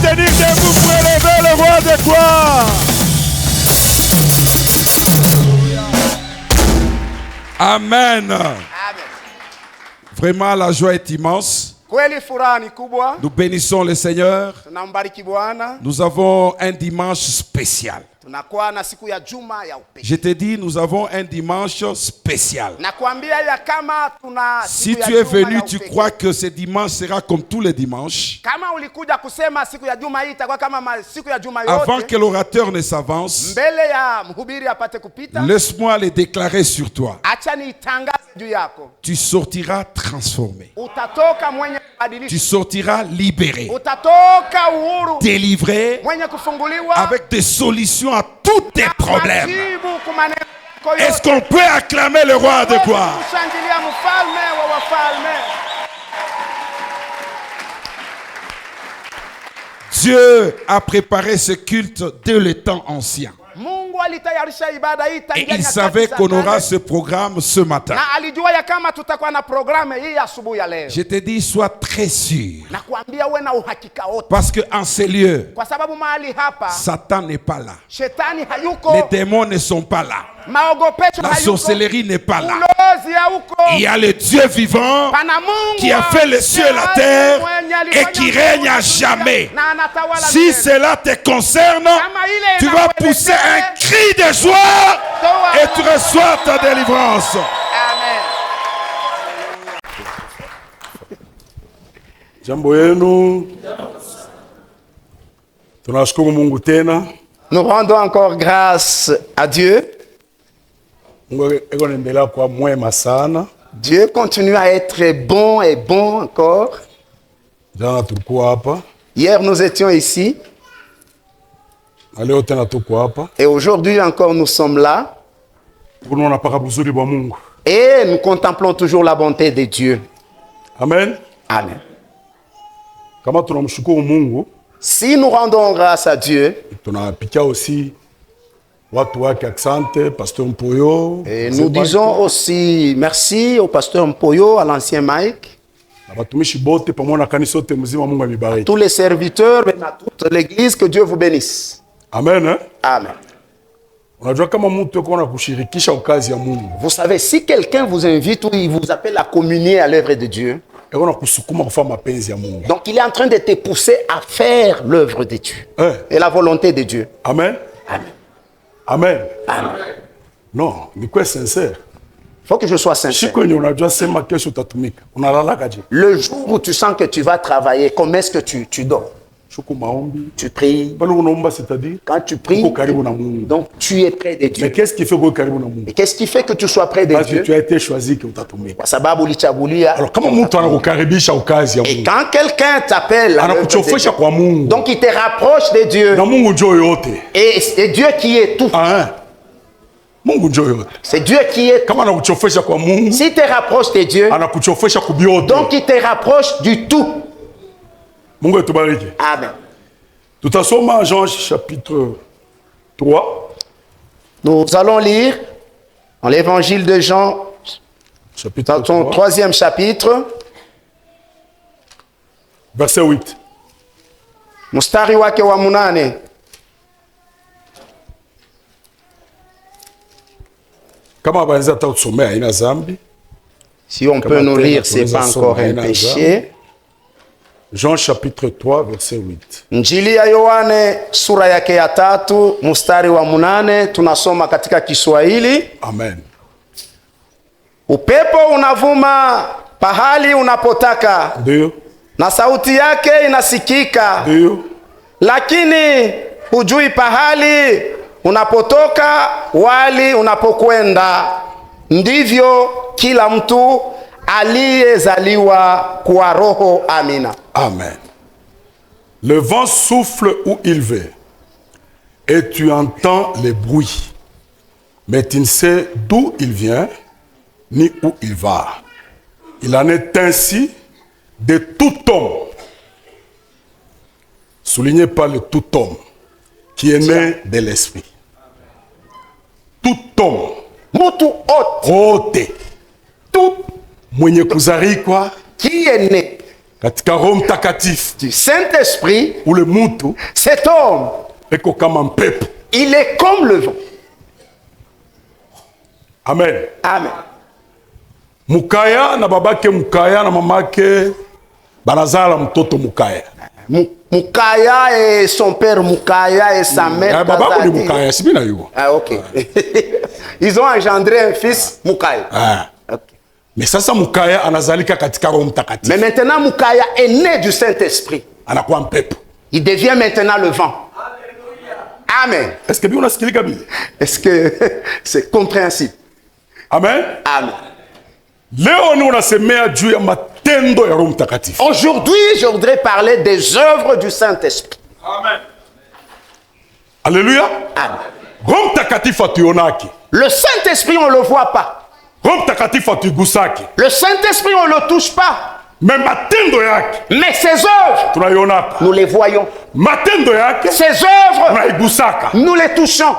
tenir debout pour élever le roi de gloire. Amen. Amen. Vraiment, la joie est immense. Kweli furaha ni kubwa. Nous bénissons le Seigneur. Tunambariki Bwana. Nous avons un dimanche spécial. Tunakuwa na siku ya juma ya upekee. Je te dis, nous avons un dimanche spécial. Nakwambia ya kama tuna Si siku ya tu es juma venu, ya tu upekee. crois que ce dimanche sera comme tous les dimanches. Kama ulikuja kusema siku ya juma hii itakuwa kama siku ya juma Avant yote. que l'orateur ne s'avance, Mbele ya mhubiri apate kupita. laisse-moi le déclarer sur toi. Acha nitangaze juu yako. Tu sortiras transformé. Utatoka mwenye Tu kubadilishwa. sortiras libéré, Utatoka uhuru. délivré, Mwenye kufunguliwa. avec des solutions à tous tes problèmes. Majibu kwa maneno yako Est-ce yote. qu'on peut acclamer le roi de gloire? Kushangilia mfalme wa wafalme. Dieu a préparé ce culte dès le temps ancien. Mungu alitayarisha ibada hii Et tangia il nyakati savait za qu'on kale. aura ce programme ce matin. Na alijua ya kama tutakuwa na programu hii asubuhi ya leo. Je te dis, sois très sûr. Na kuambia uwe na uhakika wote. Parce qu'en ces lieux, Kwa sababu mahali hapa Satan n'est pas là. shetani hayuko. Les démons ne sont pas là. Maogopesho La hayuko. sorcellerie n'est pas là. Ulozi hauko. Il y a le Dieu vivant Pana Mungu qui a fait les cieux et la terre et qui règne à jamais. na anatawala Si milele. cela te concerne, Kama ile tu vas pousser un cri de joie et tu reçois ta délivrance. Amen. Jambo yenu. Tunashukuru Mungu tena. Nous rendons encore grâce à Dieu. Mungu eko naendelea kwa mwema sana. Dieu continue à être bon et bon encore. Jana tulikuwa hapa, Hier, nous étions ici na leo tena tuko hapa. et aujourd'hui encore nous sommes là Tunaona paka buzuri bwa Mungu. et nous contemplons toujours la bonté de Dieu. Amen. Amen. Kama tunamshukuru Mungu, Si nous rendons grâce à Dieu tunapikia aussi watu wake asante, Pasteur Mpoyo. et nous disons aussi merci au pasteur Mpoyo, à l'ancien Mike, na batumishi bote pamoja na kanisa yote mzima. Mungu amebariki. tous les serviteurs et à toute l'église, que Dieu vous bénisse. Amen. Eh? Amen. Unajua kama mtu yuko na kushirikisha ukazi ya Mungu, Vous savez, si quelqu'un vous invite ou il vous appelle à communier à l'œuvre de Dieu, yuko na kusukuma kufanya mapenzi ya Mungu. donc il est en train de te pousser à faire l'œuvre de Dieu Eh? et la volonté de Dieu. Amen. Amen. Amen. Amen. Non, ni kwa sincere. Il faut que je sois sincère. Siku yenye unajua sema kesho utatumika, unalalaka je? Le jour où tu sens que tu vas travailler, comment est-ce que tu dors? Shuku maombi. Tu pries. Pale unaomba c'est-à-dire Quand tu pries, uko karibu na Mungu. donc tu es près de Mais Dieu. qu'est-ce qui fait uko karibu na Mungu? Et qu'est-ce qui fait que tu sois près de Parce que Dieu? tu as été choisi que utatumika. Kwa sababu ulichagulia. Alors kama mtu anakukaribisha ukazi ya Et Mungu, quand quelqu'un t'appelle, à l'œuvre de anakuchofesha Dieu, kwa Mungu. donc il te rapproche de Dieu. Na Mungu njoo yote. Et c'est Dieu qui est tout. Ah, hein? Mungu njoo yote. C'est Dieu qui est tout. Kama anakuchofesha kwa Mungu, S'il te rapproche de Dieu, anakuchofesha kubiote. donc il te rapproche du tout. Mungu atubariki. Amen. Tutasoma Jean chapitre 3. Nous allons lire dans l'évangile de Jean, Chapitre dans son 3, 3e chapitre, verset 8. mstari wake wa 8. Kama banza hata tusomea haina zambi. Si on peut nous lire, c'est pas encore un péché. Jean chapitre 3 verset 8. Injili ya Yohane sura yake ya 3 mstari wa 8, tunasoma katika Kiswahili. Amen. Upepo unavuma pahali unapotaka Ndio. na sauti yake inasikika, Ndio. lakini hujui pahali unapotoka wali unapokwenda. Ndivyo kila mtu aliyezaliwa kwa Roho. Amina. Amen. Le vent souffle où il veut et tu entends les bruits, mais tu ne sais d'où il vient ni où il va. Il en est ainsi de tout homme. Soulignez pas le tout homme qui est né de l'esprit. Tout homme. Mutu ote Ote. tout Mwenye kuzarikwa qui est né katika Roho Mtakatifu du Saint-Esprit, ule mtu cet homme, eko kama mpepo. il est comme le vent. Amen. Amen. Mukaya na babake Mukaya na mamake banazala mtoto Mukaya. Mukaya et son père Mukaya et sa mère Babako ni Kazadi. Mukaya, si bien yo. Ah, ok. Ils ont engendré un fils Mukaya. Ah. Okay. Mais sasa Mukaya anazalika katika Roho Mtakatifu. Mais maintenant Mukaya est né du Saint-Esprit. Anakuwa mpepo. Il devient maintenant le vent. Amen. Est-ce que bien unasikilika Biblia? Est-ce que c'est compréhensible? Amen. Amen. Leo ni unasemea juu ya matendo ya Roho Mtakatifu. Aujourd'hui, je voudrais parler des œuvres du Saint-Esprit. Amen. Alléluia. Amen. Roho Mtakatifu atuonaki. Le Saint-Esprit, on ne le voit pas. Roho Mtakatifu atuigusaki. Le Saint-Esprit, on ne le touche pas. Mais matendo yake Mais ses œuvres, tunaionaka. nous les voyons. Matendo yake Ses œuvres, tunaigusaka. nous les touchons.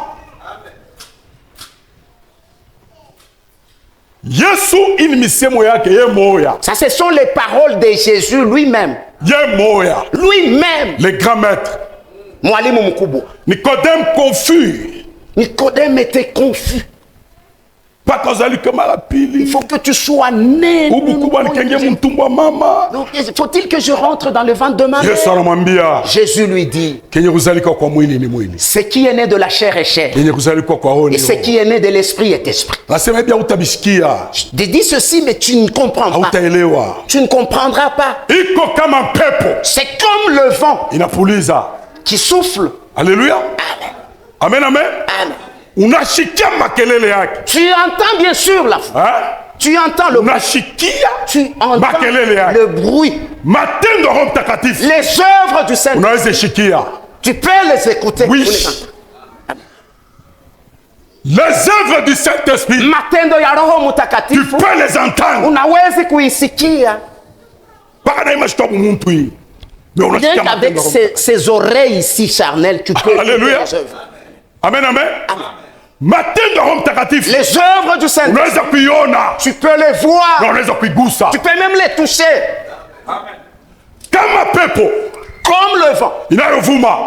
Yesu ini misemo yake ye moya. Ça, ce sont les paroles de Jésus lui-même. Ye moya. Lui-même. Le grand maître. Mwalimu mkubwa. Nicodème confus. Nicodème était confus. Pas kozali kama la Il pili. faut que tu sois né. Ubu kubwa nikenge mtumbo mama. Donc, faut-il que je rentre dans le ventre de ma mère? Yesu anamwambia Jésus lui dit, kenye kuzalika kwa mwili ni mwili. ce qui est né de la chair est chair. Kenye kuzalika kwa roho Et ni ce roho. qui est né de l'esprit est esprit. Nasema bien utabisikia. Je te dis ceci, mais tu ne comprends pas. Hautaelewa. Tu ne comprendras pas. Iko kama pepo C'est comme le vent inapuliza. qui souffle. Alléluia. Amen, amen. Amen. Unashikia makelele yake. Tu entends bien sûr la voix. Hein? Tu entends le bruit. Unashikia Tu entends makelele yake. le bruit. Matendo ya Roho Mtakatifu Les œuvres du Saint-Esprit. unaweza shikia. Tu peux les écouter. Oui. Vous les entendez. Les œuvres du Saint-Esprit, Matendo ya Roho tu Mtakatifu peux les entendre. unawezi kuisikia. Mpaka na imashika muntu hii. Mais unashikia Rien matendo qu'avec ya Roho. ses oreilles ici charnelles, tu peux écouter Alléluia. les œuvres. Amen, amen. Matendo ya Roho Mtakatifu Les œuvres du Saint-Esprit, unaweza kuiona tu peux les voir. na unaweza kuigusa. Tu peux même les toucher. Kama pepo Comme le vent inayovuma,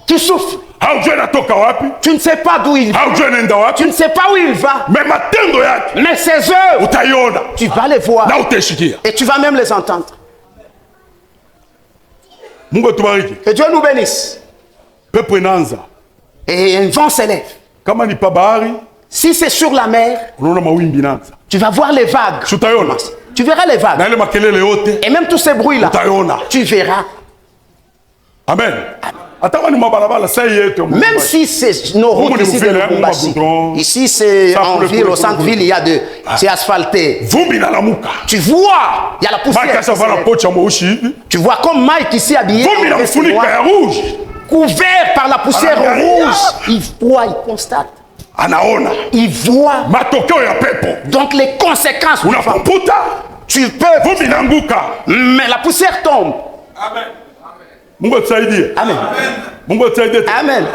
qui souffle. haujui inatoka wapi, Tu ne sais pas d'où il va. haujui inaenda Tu wapi, ne sais pas où il va. mais matendo yake Mais ses œuvres, utaiona tu vas les voir. na utaishikia. Et tu vas même les entendre. Mungu atubariki. Que Dieu nous bénisse. Pepo inaanza Et un vent s'élève. kama ni pa bahari, Si c'est sur la mer, unaona mawimbi inaanza, tu vas voir les vagues. si utaiona Tu verras les na vagues. ile makelele yote Et même tous ces bruits-là, utaiona. tu verras. Amen. Hata kama ni mabarabara saa hii yetu ya Mungu. Même si c'est nos routes ici de Lubumbashi. Ici, c'est en ville, au centre-ville, il y a c'est asphalté. Vumbi inalamuka. Tu vois, il y a la poussière. Mike sasa vala pocha mweusi hivi. Tu vois comme Mike ici habillé Vumbi en veste inamfunika ya noire, rouge. couvert par la poussière Anaangalia. rouge. Il voit, il constate. Anaona Il voit. matokeo ya pepo. Donc les conséquences du vent. Unapoputa Tu peux, vumbi inaanguka. mais la poussière tombe. Amen. Mungu atusaidie. Amen. Mungu atusaidie. Amen.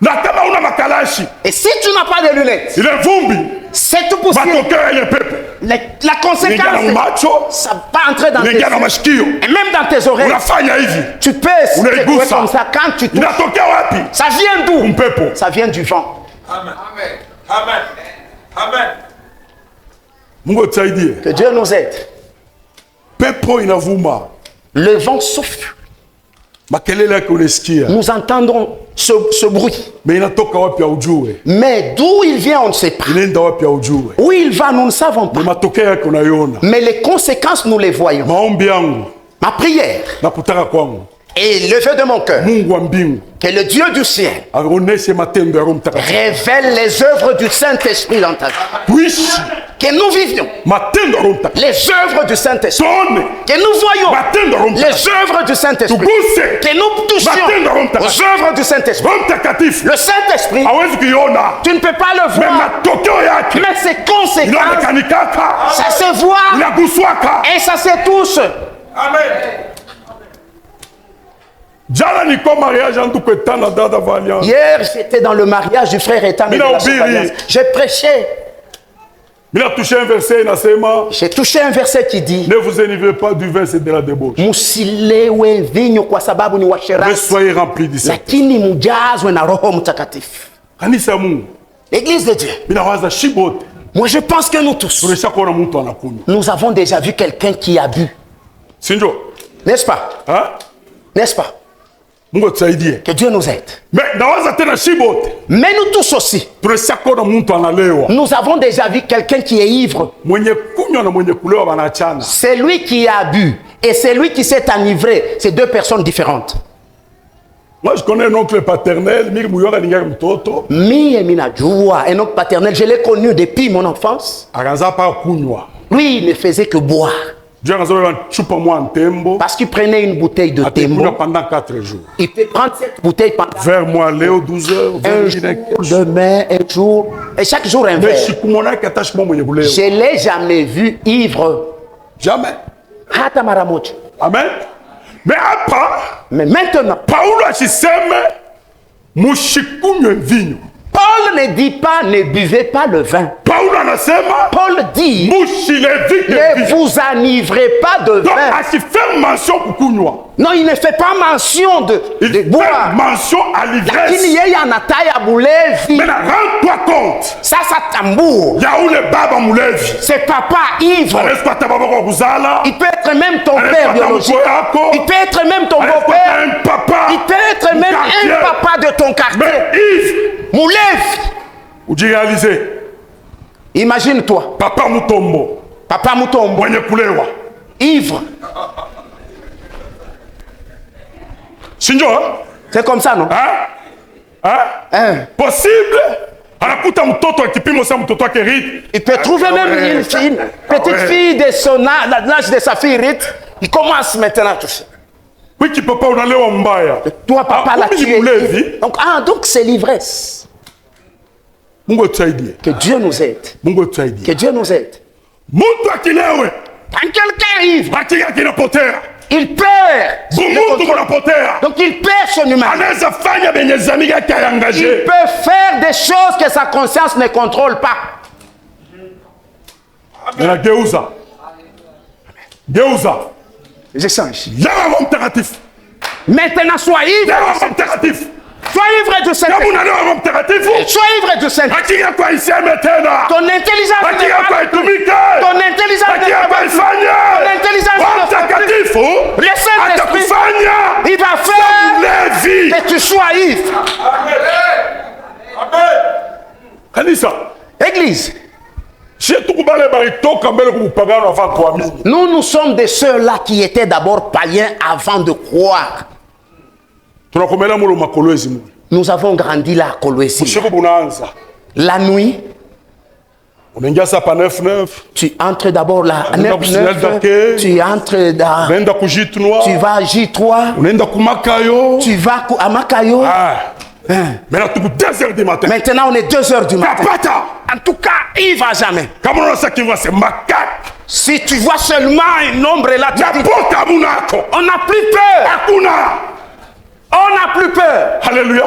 Na kama una makalashi, Et si tu n'as pas de lunettes, ile vumbi, cette poussière, matokeo ya ile pepo. la Ingia na conséquence, macho, ça va entrer dans tes ingia na yeux. masikio. Et même dans tes oreilles. Unafanya hivi. Tu peux secouer Unaigusa. comme ça quand tu touches. Inatokea wapi? Ça vient d'où? Mpepo. Ça vient du vent. Amen. Amen. Amen. Mungu atusaidie. Que Dieu nous aide. Pepo inavuma. Le vent souffle. Makelele yake unasikia. Nous entendons ce bruit. Mais inatoka wapi haujue. Mais d'où il vient, on ne sait pas. Inaenda wapi haujue. Où il va, nous ne savons pas. Ni matokeo yake unaiona. Mais les conséquences, nous les voyons. Maombi yangu Ma prière na kutaka kwangu, et le vœu de mon cœur, Mungu wa mbingu que le Dieu du ciel aoneshe matendo ya Roho Mtakatifu. révèle les œuvres du Saint-Esprit dans ta vie. Tuishi Que nous vivions matendo ya Roho Mtakatifu. les œuvres du Saint-Esprit. Tuone Que nous voyons matendo ya Roho les Mtakatifu. œuvres du Saint-Esprit. Tuguse Que nous touchions aux œuvres du Saint-Esprit. Roho Mtakatifu. Le Saint-Esprit, Hawezi kuiona. tu ne peux pas le Mais voir, matokeo yake mais ses conséquences, inaonekanikaka. ça se voit Inaguswaka. et ça se touche. Amen. Jana niko mariage en tout cas na dada Valiant. Hier, j'étais dans le mariage du frère Ethan et de la sœur Alliance. J'ai prêché. Il a touché un verset, il a sema. J'ai touché un verset qui dit Ne vous énivrez pas du vin, c'est de la débauche. Musilewe vinyo kwa sababu ni Mais washerati, soyez remplis du Saint. lakini mujazwe na Roho Mtakatifu. Kanisa Mungu. L'église de Dieu. Minawaza shibote. Moi je pense que nous tous, Tulisha kuona mtu anakunywa. nous avons déjà vu quelqu'un qui a bu. Sinjo? N'est-ce pas? Hein? N'est-ce pas? Mungu tusaidie. Que Dieu nous aide. Mais nawaza tena shibote. Mais nous tous aussi, Tulisha kuona mtu analewa. nous avons déjà vu quelqu'un qui est ivre. Mwenye kunywa na mwenye kulewa wanaachana. C'est lui qui a bu et c'est lui qui s'est enivré. C'est deux personnes différentes. Moi, je connais un oncle paternel, Miri Mouyoga Ningari Mtoto. Mie minajua, un oncle paternel, je l'ai connu depuis mon enfance. Akaanza pa kunywa. Lui, il ne faisait que boire. Dieu akaanza beba chupa mwa ntembo. Parce qu'il prenait une bouteille de Atakunywa tembo. pendant 4 jours. Il peut prendre cette bouteille pendant Vers moi, Léo, 12 heures, un 20 jour, minutes. demain, un jour, et chaque jour un Mais verre. shikumona katashimo mwenye kulewa. Je ne l'ai jamais vu ivre. Jamais. Hata mara moja. Amen. Mais hapa, Mais maintenant, Paulo asiseme mushikunywe vinyo. Paul ne dit pas ne buvez pas le vin. Paulo anasema Paul dit mushilevike ne vinyo. vous enivrez pas de Donc vin. asifait mention kukunywa. Non, il ne fait pas mention de Il fait boire. mention à Lakini l'ivresse. yeye anataya bulevi. Maintenant, rends-toi compte. Sasa tambua, Ya ule baba mulevi. c'est papa ivre. Anaweza kuwa baba kwa kuzala. Il peut être même ton Anaweza père kuwa biologique. mkwe yako. Il peut être même ton Anaweza kuwa beau-père. un papa. Il peut être même quartier. un papa de ton quartier. Mais Yves, Mulevi. ujirealize. Imagine-toi, Papa Mutombo. papa Mutombo, Mwenye kulewa. ivre. Sinjo, hein? C'est comme ça, non? Hein? Hein? Hein. Possible? Anakuta mtoto akipimo sa mtoto wake Rite. Il peut trouver même une fille, petite fille de son âge, l'âge de sa fille Rite. Il commence maintenant tout ça. Wiki papa unalewa mbaya. Toi, papa, là, kumbe tu ni es mulevi. ivre. Donc c'est l'ivresse. Mungu tusaidie. Que Dieu nous aide. Mungu tusaidie. Que Dieu nous aide. Mtu akilewe, Quand quelqu'un est ivre, akili yake inapotea. il perd. Mtu kunapotea. Donc il perd son humain. Anaweza fanya benye zamiri yake Il ayangaje. peut faire des choses que sa conscience ne contrôle pas. Na geuza. Geuza. Je change. Lewa Roho Mtakatifu. Maintenant, sois ivre. Lewa Roho Mtakatifu. Sois ivre du Kama Saint-Esprit. unalewa Roho Mtakatifu, Sois ivre du Saint-Esprit. akili yako iseme tena. Ton intelligence Akili n'est yako pas... itumike. Ton intelligence Akili n'est yako pas... ifanye. L'intelligence Roho ne fait plus. Mtakatifu Le Saint-Esprit, atakufanya il va faire mlevi. que tu sois ivre. Kanisa, Église, si tukubale baritoka mbele kumupagano avant kuamini. nous sommes de ceux-là qui étaient d'abord païens avant de croire. Tunakomela mulo makolo ezimu. Nous avons grandi là à Kolwezi. Usiku bunaanza. La nuit, Unaingia saa pa 9-9. tu entres d'abord là à Unaenda kusinal 9-9, dake. tu entres dans... Unaenda kujitwa. Tu vas à J3, Unaenda kumakayo. tu vas à Makayo. Ah. Maintenant tuku 2h du matin. Maintenant, on est 2h du matin. Kapata. En tout cas, il va jamais. Kama unaona sasa kiva c'est macaque. Si tu vois seulement un nombre là, tu dis, Napota munako. on n'a plus peur. Hakuna. On n'a plus peur. Alléluia.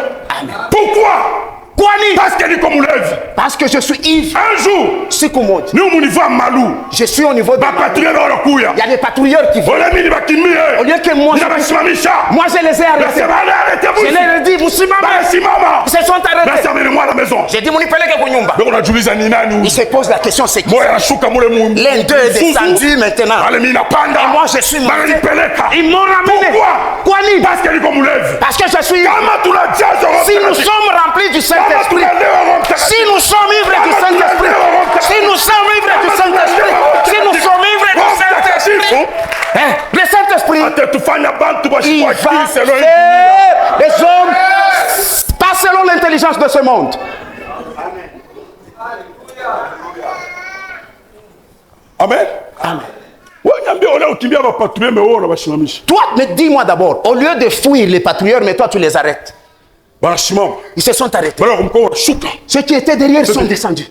Pourquoi? Kwani? Parce que niko mulevi. Parce que je suis ivre. Un jour, Siku moja. ni umuniva malou. Je suis au niveau de... Bapatrie wanakuya. Il y a des patrouilleurs qui viennent. Wale mimi bakimbie. Au lieu que moi, Ninabasimamisha. moi je les ai arrêtés. Nasema arrêtez-vous. Je leur ai dit, vous simama. Basimama. Ils se sont arrêtés. Basi amenemwa à la maison. J'ai dit, munipeleke kwa nyumba. Beko najiuliza ni nani Il huyu? se pose la question, c'est qui? Moya anashuka mule mu. L'un d'eux est descendu maintenant. Wale mimi napanda. Et moi, je suis monté. Bananipeleka. Ils m'ont ramené. Pourquoi? Kwani? Parce que niko mulevi. Parce que je suis... Kama tunajaza Roho Si nous Mtakatifu. sommes remplis du Kama Saint-Esprit, tunalewa Roho Mtakatifu. si nous sommes ivres du Saint-Esprit, si nous sommes ivres du Saint-Esprit, si nous sommes ivres du Saint-Esprit, hein, le Saint-Esprit, Atatufanya bantu il bashikwa va akili selon faire les hommes pas selon l'intelligence de ce monde. Amen. Amen. Wewe niambie ole ukimbia bapatrouille mais wewe unabashimamisha. Toi, mais dis-moi d'abord, au lieu de fuir les patrouilleurs, mais toi tu les arrêtes. Banashimama. Ils se sont arrêtés. Bala kumko shuka. Ceux qui étaient derrière sont descendus.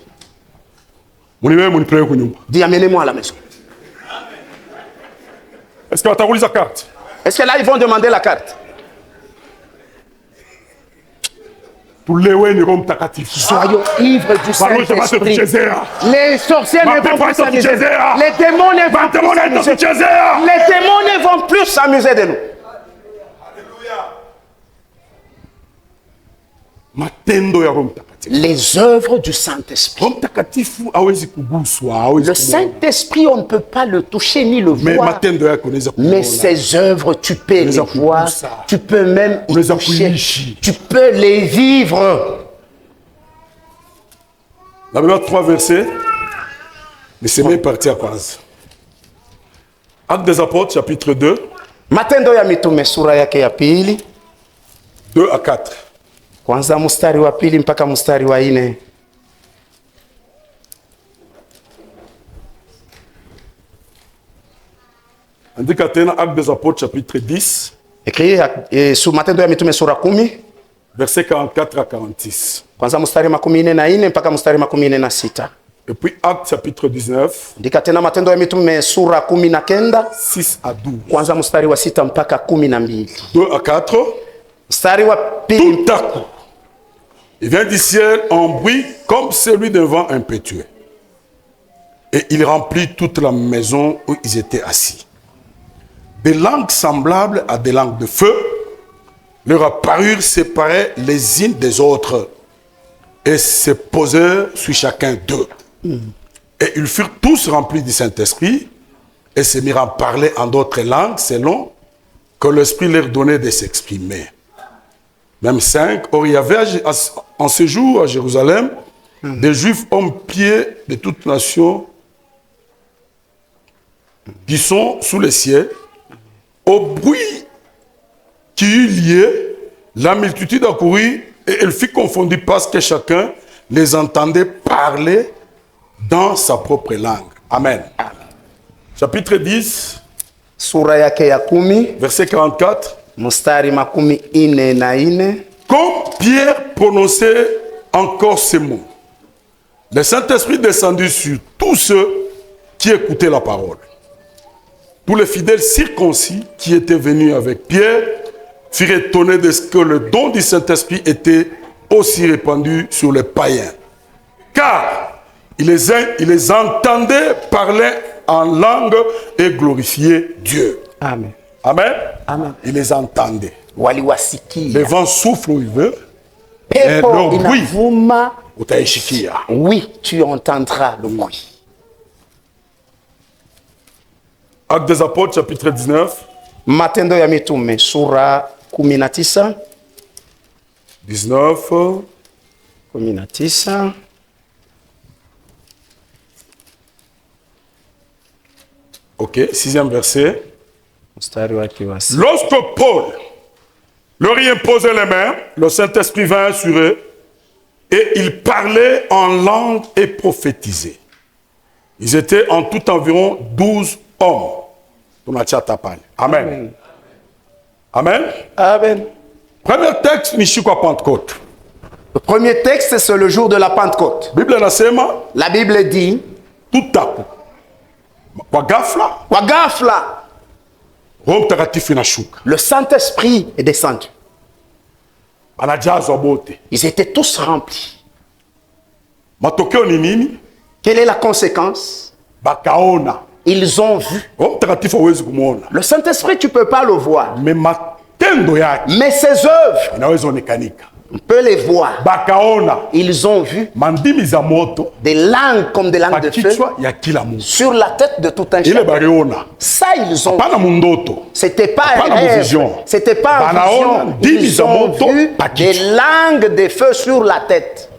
Muniwe munipeleke kunyumba. Dis, amenez-moi à la maison. Est-ce que watakuuliza carte? Est-ce que là, ils vont demander la carte? Soyons ivres du Saint-Esprit. Les sorciers ne vont plus s'amuser. Les démons ne vont plus s'amuser. Les démons ne vont plus s'amuser de nous. Les œuvres du Saint-Esprit. Le Saint-Esprit, on ne peut pas le toucher ni le voir. Mais ses œuvres, tu peux les voir. Tu peux même y toucher. Tu peux les vivre. La Bible 3 versets. Mais c'est même parti à Paz. Actes des Apôtres, chapitre 2. Matendo ya mitume sura yake ya pili. 2 à 4. Kwanza mstari wa pili mpaka mstari wa 4. Andika tena Actes des Apôtres, chapitre 10. Écrit sur Matendo ya mitume sura 10. Verset 44 à 46. Kwanza mstari 44 mpaka mstari 46. Et puis Actes chapitre 19. Andika tena Matendo ya mitume sura 19. 6 à 12. Kwanza mstari wa 6 mpaka 12. 2 à 4. Mstari wa pili. Tout à coup, il vient du ciel un bruit comme celui d'un vent impétueux. Et il remplit toute la maison où ils étaient assis. Des langues semblables à des langues de feu leur apparurent séparées les unes des autres et se posèrent sur chacun d'eux. Et ils furent tous remplis du Saint-Esprit et se mirent à parler en d'autres langues selon que l'Esprit leur donnait de s'exprimer. Même 5. Or, il y avait en ce jour à Jérusalem des Juifs hommes pieds de toute nation qui sont sous les cieux. Au bruit qui eut lieu, la multitude accourut et elle fut confondue parce que chacun les entendait parler dans sa propre langue. Amen. Amen. Chapitre 10, sura yake ya 10, verset 44. Mstari 44. Comme Pierre prononçait encore ces mots, le Saint-Esprit descendit sur tous ceux qui écoutaient la parole. Tous les fidèles circoncis qui étaient venus avec Pierre furent étonnés de ce que le don du Saint-Esprit était aussi répandu sur les païens. Car il les entendait parler en langue et glorifier Dieu. Amen. Amen. Amen. Il les entendait. Waliwasikia. Le vent souffle où il veut. Et Pepo leur bruit. inavuma. Utaishikia. Oui, tu entendras le bruit. Actes des Apôtres, chapitre 19. Matendo ya mitume sura 19. 19. 19. Ok, 6e verset. Mstari wake wa 6. Lorsque Paul leur y imposait les mains, le Saint-Esprit vint sur eux et ils parlaient en langue et prophétisaient. Ils étaient en tout environ 12 hommes. Amen. Amen. Amen. Premier texte, Nishikwa Pentecôte. Le premier texte, c'est le jour de la Pentecôte. Bible nasema, La Bible dit, tout à coup. Kwa ghafla, kwa ghafla, Roho Mtakatifu inashuka. le Saint-Esprit est descendu. Anajazwa bote. Ils étaient tous remplis. Matokeo ni nini? Quelle est la conséquence? Bakaona. Ils ont vu. Roho Mtakatifu hawezi kumuona. Le Saint-Esprit, tu ne peux pas le voir. Mais matendo yake Mais ses œuvres, inaweza onekanika. on peut les voir. Bakaona. Ils ont vu Mandimi za moto. des langues comme des langues de feu Pakichwa ya kila mtu. sur la tête de tout un Ile chacun. bariona. Ça, ils ont Pana mundoto. C'était pas un Hapana rêve. vision. C'était pas un Banaona, vision. dimi Ils za ont moto, vu pakichwa. des langues de feu sur la tête.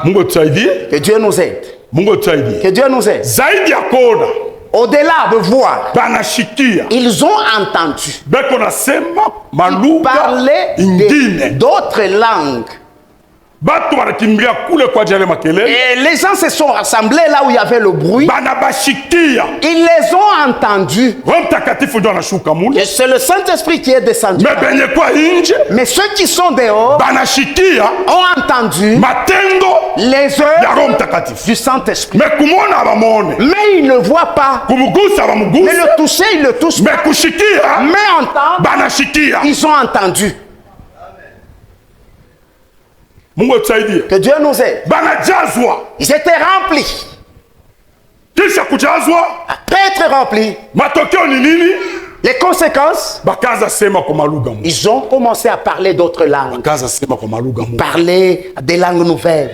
Mungu tusaidie. Que Dieu nous aide. Mungu tusaidie. Que Dieu nous aide. Zaidi ya kuona. Au-delà de voir, Banashikia. ils ont entendu Beko nasema malugha parler ingine. d'autres langues. Batu wanakimbia kule kwa jale makelele. Et les gens se sont rassemblés là où il y avait le bruit. Banabashikia. Ils les ont entendus. Roho Mtakatifu ndio anashuka mule. Et c'est le Saint-Esprit qui est descendu. Mais benye kwa nje Mais ceux qui sont dehors banashikia ont entendu matendo les ya Roho œuvres Mtakatifu. du Saint-Esprit. Mais kumona abamone. Mais ils ne voient pas. Kumugusa Mais bamugusa. le toucher, ils le touchent Mais pas. kushikia Mais entendre, banashikia. ils ont entendu. Que Dieu nous aide. Ils étaient remplis. Après être remplis, les conséquences, ils ont commencé à parler d'autres langues. Parler des langues nouvelles.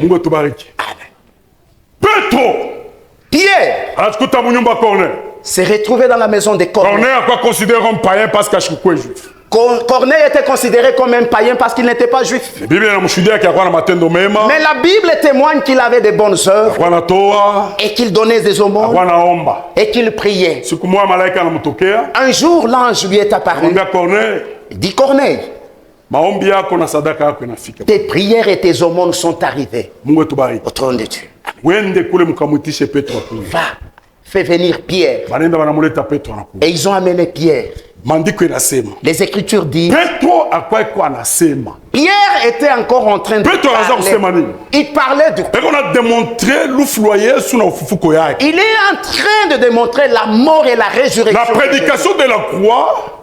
Pierre s'est retrouvé dans la maison de Corneille. Corneille était considéré comme un païen parce qu'il n'était pas juif. Mais la Bible témoigne qu'il avait de bonnes œuvres et qu'il donnait des aumônes et qu'il priait. Un jour, l'ange lui est apparu. Il dit, Corneille, tes prières et tes aumônes sont arrivées au trône de Dieu. Va, fais venir Pierre. Et ils ont amené Pierre. Les Écritures disent Pierre était encore en train de parler. Il parlait du... Il est en train de démontrer la mort et la résurrection. La prédication de la croix,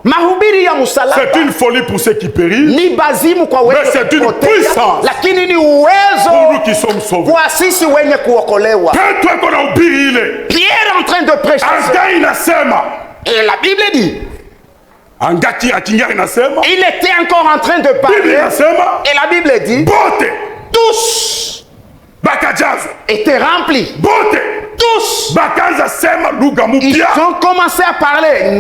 c'est une folie pour ceux qui périssent, mais c'est une puissance pour nous qui sommes sauvés. Pierre est en train de prêcher. Et la Bible dit il était encore en train de parler. Et la Bible dit tous étaient remplis. Tous ils ont commencé à parler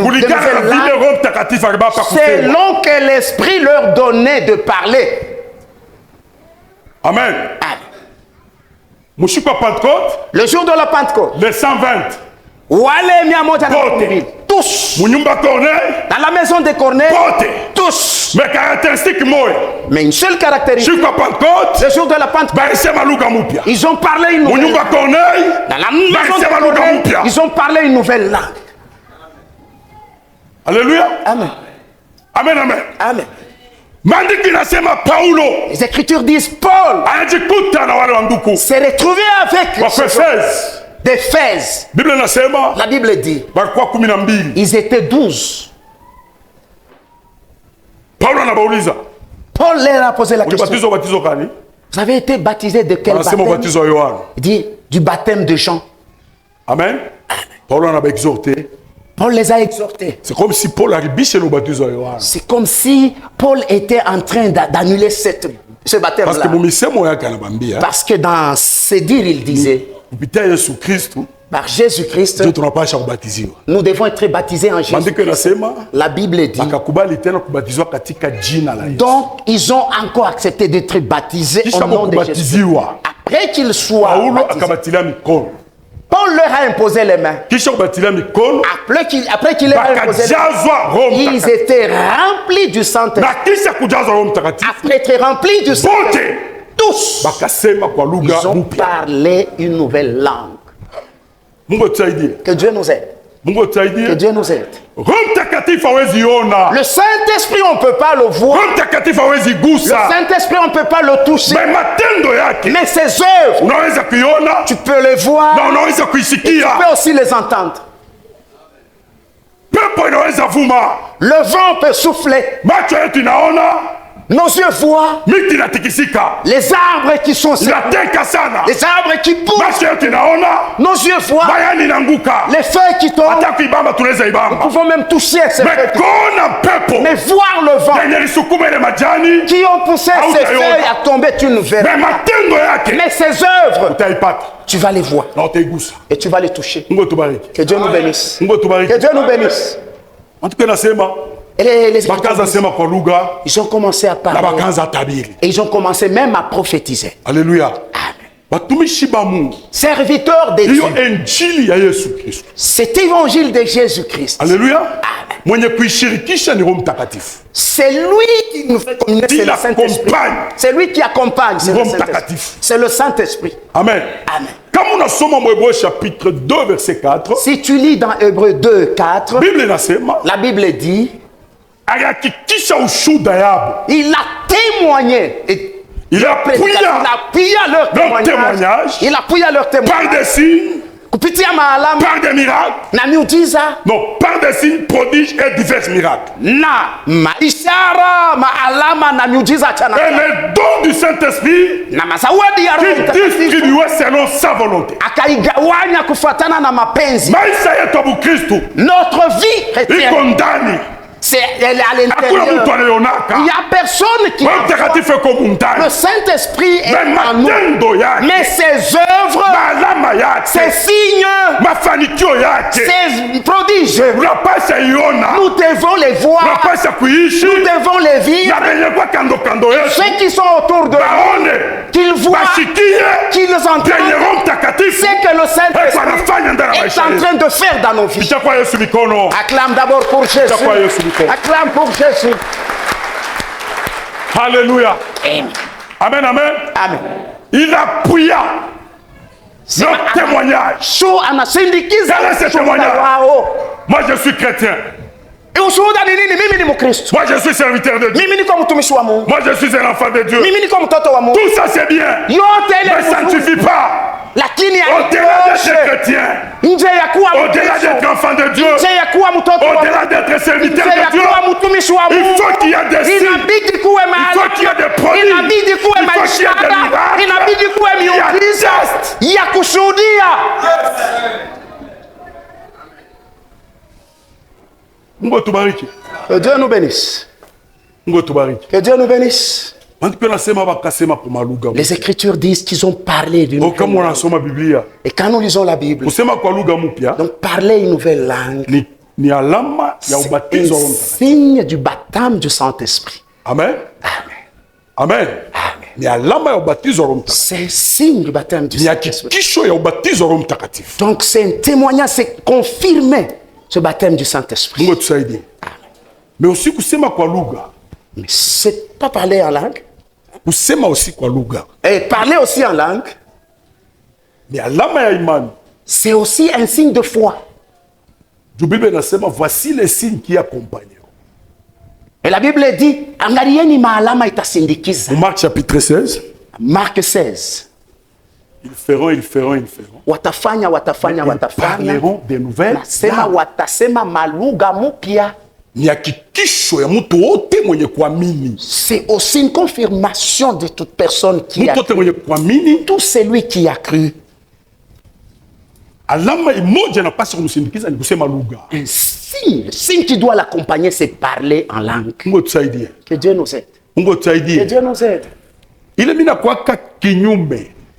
selon que l'Esprit leur donnait de parler. Amen. Le jour de la Pentecôte, les 120 tous dans la maison de Corneille, tous. Mais une seule caractéristique, le jour de la Pentecôte, ils ont parlé une nouvelle langue. Dans la maison de Corneille, ils ont parlé une nouvelle langue. Alléluia. Amen. Amen, amen. Amen. Les Écritures disent Paul s'est retrouvé avec d'Éphèse. La Bible dit ils étaient 12. Paul leur a posé la question. Vous avez été baptisé de quel baptême? Il dit du baptême de Jean. Amen. Paul les a exhortés. C'est comme si Paul arrivait chez le baptême de Yohan. C'est comme si Paul était en train d'annuler ce baptême-là. Parce que dans ses dires, il disait par Jésus-Christ, nous devons être baptisés en Jésus-Christ. La Bible dit. Donc, ils ont encore accepté d'être baptisés au nom de Jésus. Après qu'ils soient baptisés, Paul leur a imposé les mains. Après qu'il leur a imposé les mains, ils étaient remplis du Saint-Esprit. Après être remplis du Saint-Esprit, tous, ils ont parlé une nouvelle langue. Que Dieu nous aide. Que Dieu nous aide. Le Saint-Esprit, on ne peut pas le voir. Le Saint-Esprit, on ne peut pas le toucher. Mais ses œuvres, tu peux les voir. Et tu peux aussi les entendre. Le vent peut souffler. Nos yeux voient les arbres qui sont secoués, les arbres qui poussent. Nos yeux voient les feuilles qui tombent. Nous pouvons même toucher ces feuilles. Mais voir le vent qui ont poussé ces feuilles à tomber, tu ne verras pas. Mais ces œuvres, tu vas les voir et tu vas les toucher. Que Dieu nous bénisse. Que Dieu nous bénisse. Et les ils ont commencé à parler. Et ils ont commencé même à prophétiser. Alléluia. Amen. Serviteurs de Dieu. Cet évangile de Jésus-Christ. Alléluia. C'est lui qui nous fait communier, c'est le Saint-Esprit. C'est lui qui accompagne. C'est le Saint-Esprit. Amen. Amen. Chapitre 2, verset 4. Si tu lis dans Hébreux 2, 4, la Bible dit il a témoigné. Il a appuyé à leur témoignage. Il a appuyé à leur témoignage. Par des signes kupitia maalama, par des miracles, na miujiza, non, par des signes, prodiges et divers miracles. Na maishara, maalama na miujiza chana. Et les dons du Saint-Esprit na mazawadi ya Roho Mtakatifu distribués selon sa volonté. Akaigawanya kufuatana na mapenzi. Maisha yetu ya Kristo, notre vie chrétienne, iko ndani. Elle est à l'intérieur. Il n'y a personne qui... Le Saint-Esprit est en nous. Mais ses œuvres, ses signes, ses prodiges, nous devons les voir. Nous devons les vivre. Ceux qui sont autour de nous, qu'ils voient, qu'ils entendent, c'est que le Saint-Esprit est en train de faire dans nos vies. Acclame d'abord pour Jésus. Acclame pour Jésus. Alléluia. Amen. Amen, amen. Amen. Il appuya notre témoignage. Quel est ce témoignage? Moi je suis chrétien. Moi je suis serviteur de Dieu. Moi je suis un enfant de Dieu. Tout ça c'est bien. Mais ça ne suffit pas. Au-delà d'être chrétien, au-delà d'être enfant de Dieu, au-delà d'être serviteur de Dieu, il faut qu'il y ait des signes, il faut qu'il y ait des produits, il faut qu'il y ait des miracles, il y a des gestes. Que Dieu nous bénisse. Que Dieu nous bénisse. Les Écritures disent qu'ils ont parlé d'une nouvelle langue. Et quand nous lisons la Bible, donc parler une nouvelle langue, c'est un signe du baptême du Saint-Esprit. Amen. Amen. Amen. C'est un signe du baptême du Saint-Esprit. Donc c'est un témoignage, c'est confirmer ce baptême du Saint-Esprit. Mais aussi kusema kwa lugha. Mais c'est pas parler en langue. Kusema aussi kwa lugha. Et parler aussi en langue. Mais alama ya imani. C'est aussi un signe de foi. Bible inasema voici les signes qui accompagnent. Et la Bible dit angalieni maalama itasindikiza. Marc chapitre 16. Marc 16. Ils feront. Watafanya. Parleront des nouvelles. Nasema watasema malugha mpya. C'est aussi une confirmation de toute personne qui a cru. Tout celui qui a cru. Un signe qui doit l'accompagner, c'est parler en langue. Que Dieu nous aide. Que Dieu nous aide.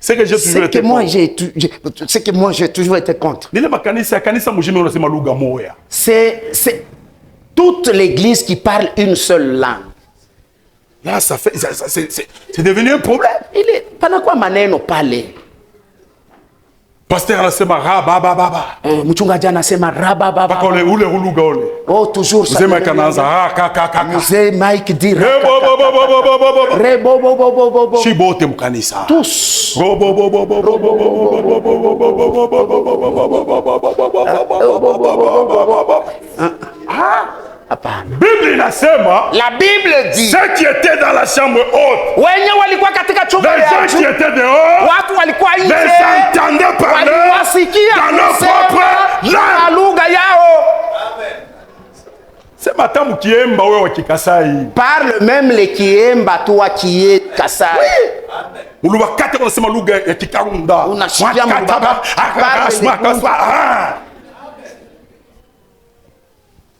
C'est que moi j'ai toujours été contre. C'est toute l'église qui parle une seule langue. Là, c'est devenu un problème. Il est pendant quoi maneno parler? Pasteur anasema rabababa. Mchungaji anasema rabababa. Bakole ule uluga ule. Oh toujours ça. Mzee Mike anaanza kaka. Mzee Mike dit rebo. Shibote mkanisa. Tous. Bible inasema, la Bible dit, ceux qui étaient dans la chambre haute, les gens qui étaient dehors, les entendaient parler dans leur propre langue. C'est matamu kiemba wewe wa Kikasai. Parle même les kiemba toi qui es Kasai. Oui. Uluwa kate unasema lugha ya Kikarunda. Unashikia mbaba.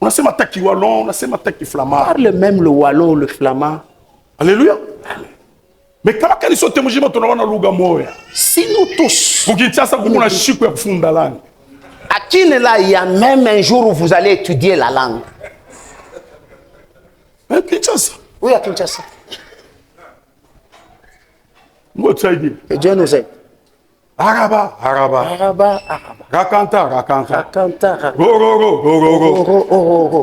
On sait qui wallon, on sait qui flamand. Parle même le wallon, le flamand. Alléluia. Mais comment ils sont témoignés de la langue? Si nous tous. À Kinela, il y a même un jour où vous allez étudier la langue. À Kinshasa. Oui, à Kinshasa. Que Dieu nous aide. Araba. Rakanta. Go.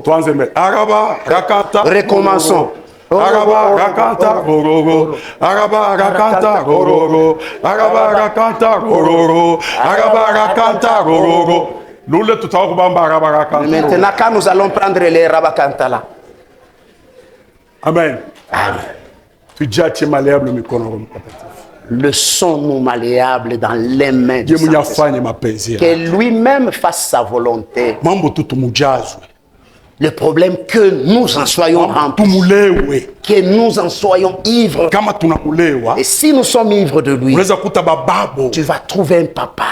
Toanzeme. Araba, rakanta. Recommençons. Araba, rakanta, go. Araba, rakanta, go. Araba, rakanta, go. Araba, rakanta, go. Lule tutaokubamba araba rakanta. Maintenant, quand nous allons prendre les rabakanta là. Amen. Tujachie malheureux mikono mtakatifu. Laissons-nous malléables dans les mains de Saint-Esprit. Que lui-même fasse sa volonté. Le problème, que nous en soyons remplis, que nous en soyons ivres. Et si nous sommes ivres de lui, tu vas trouver un papa.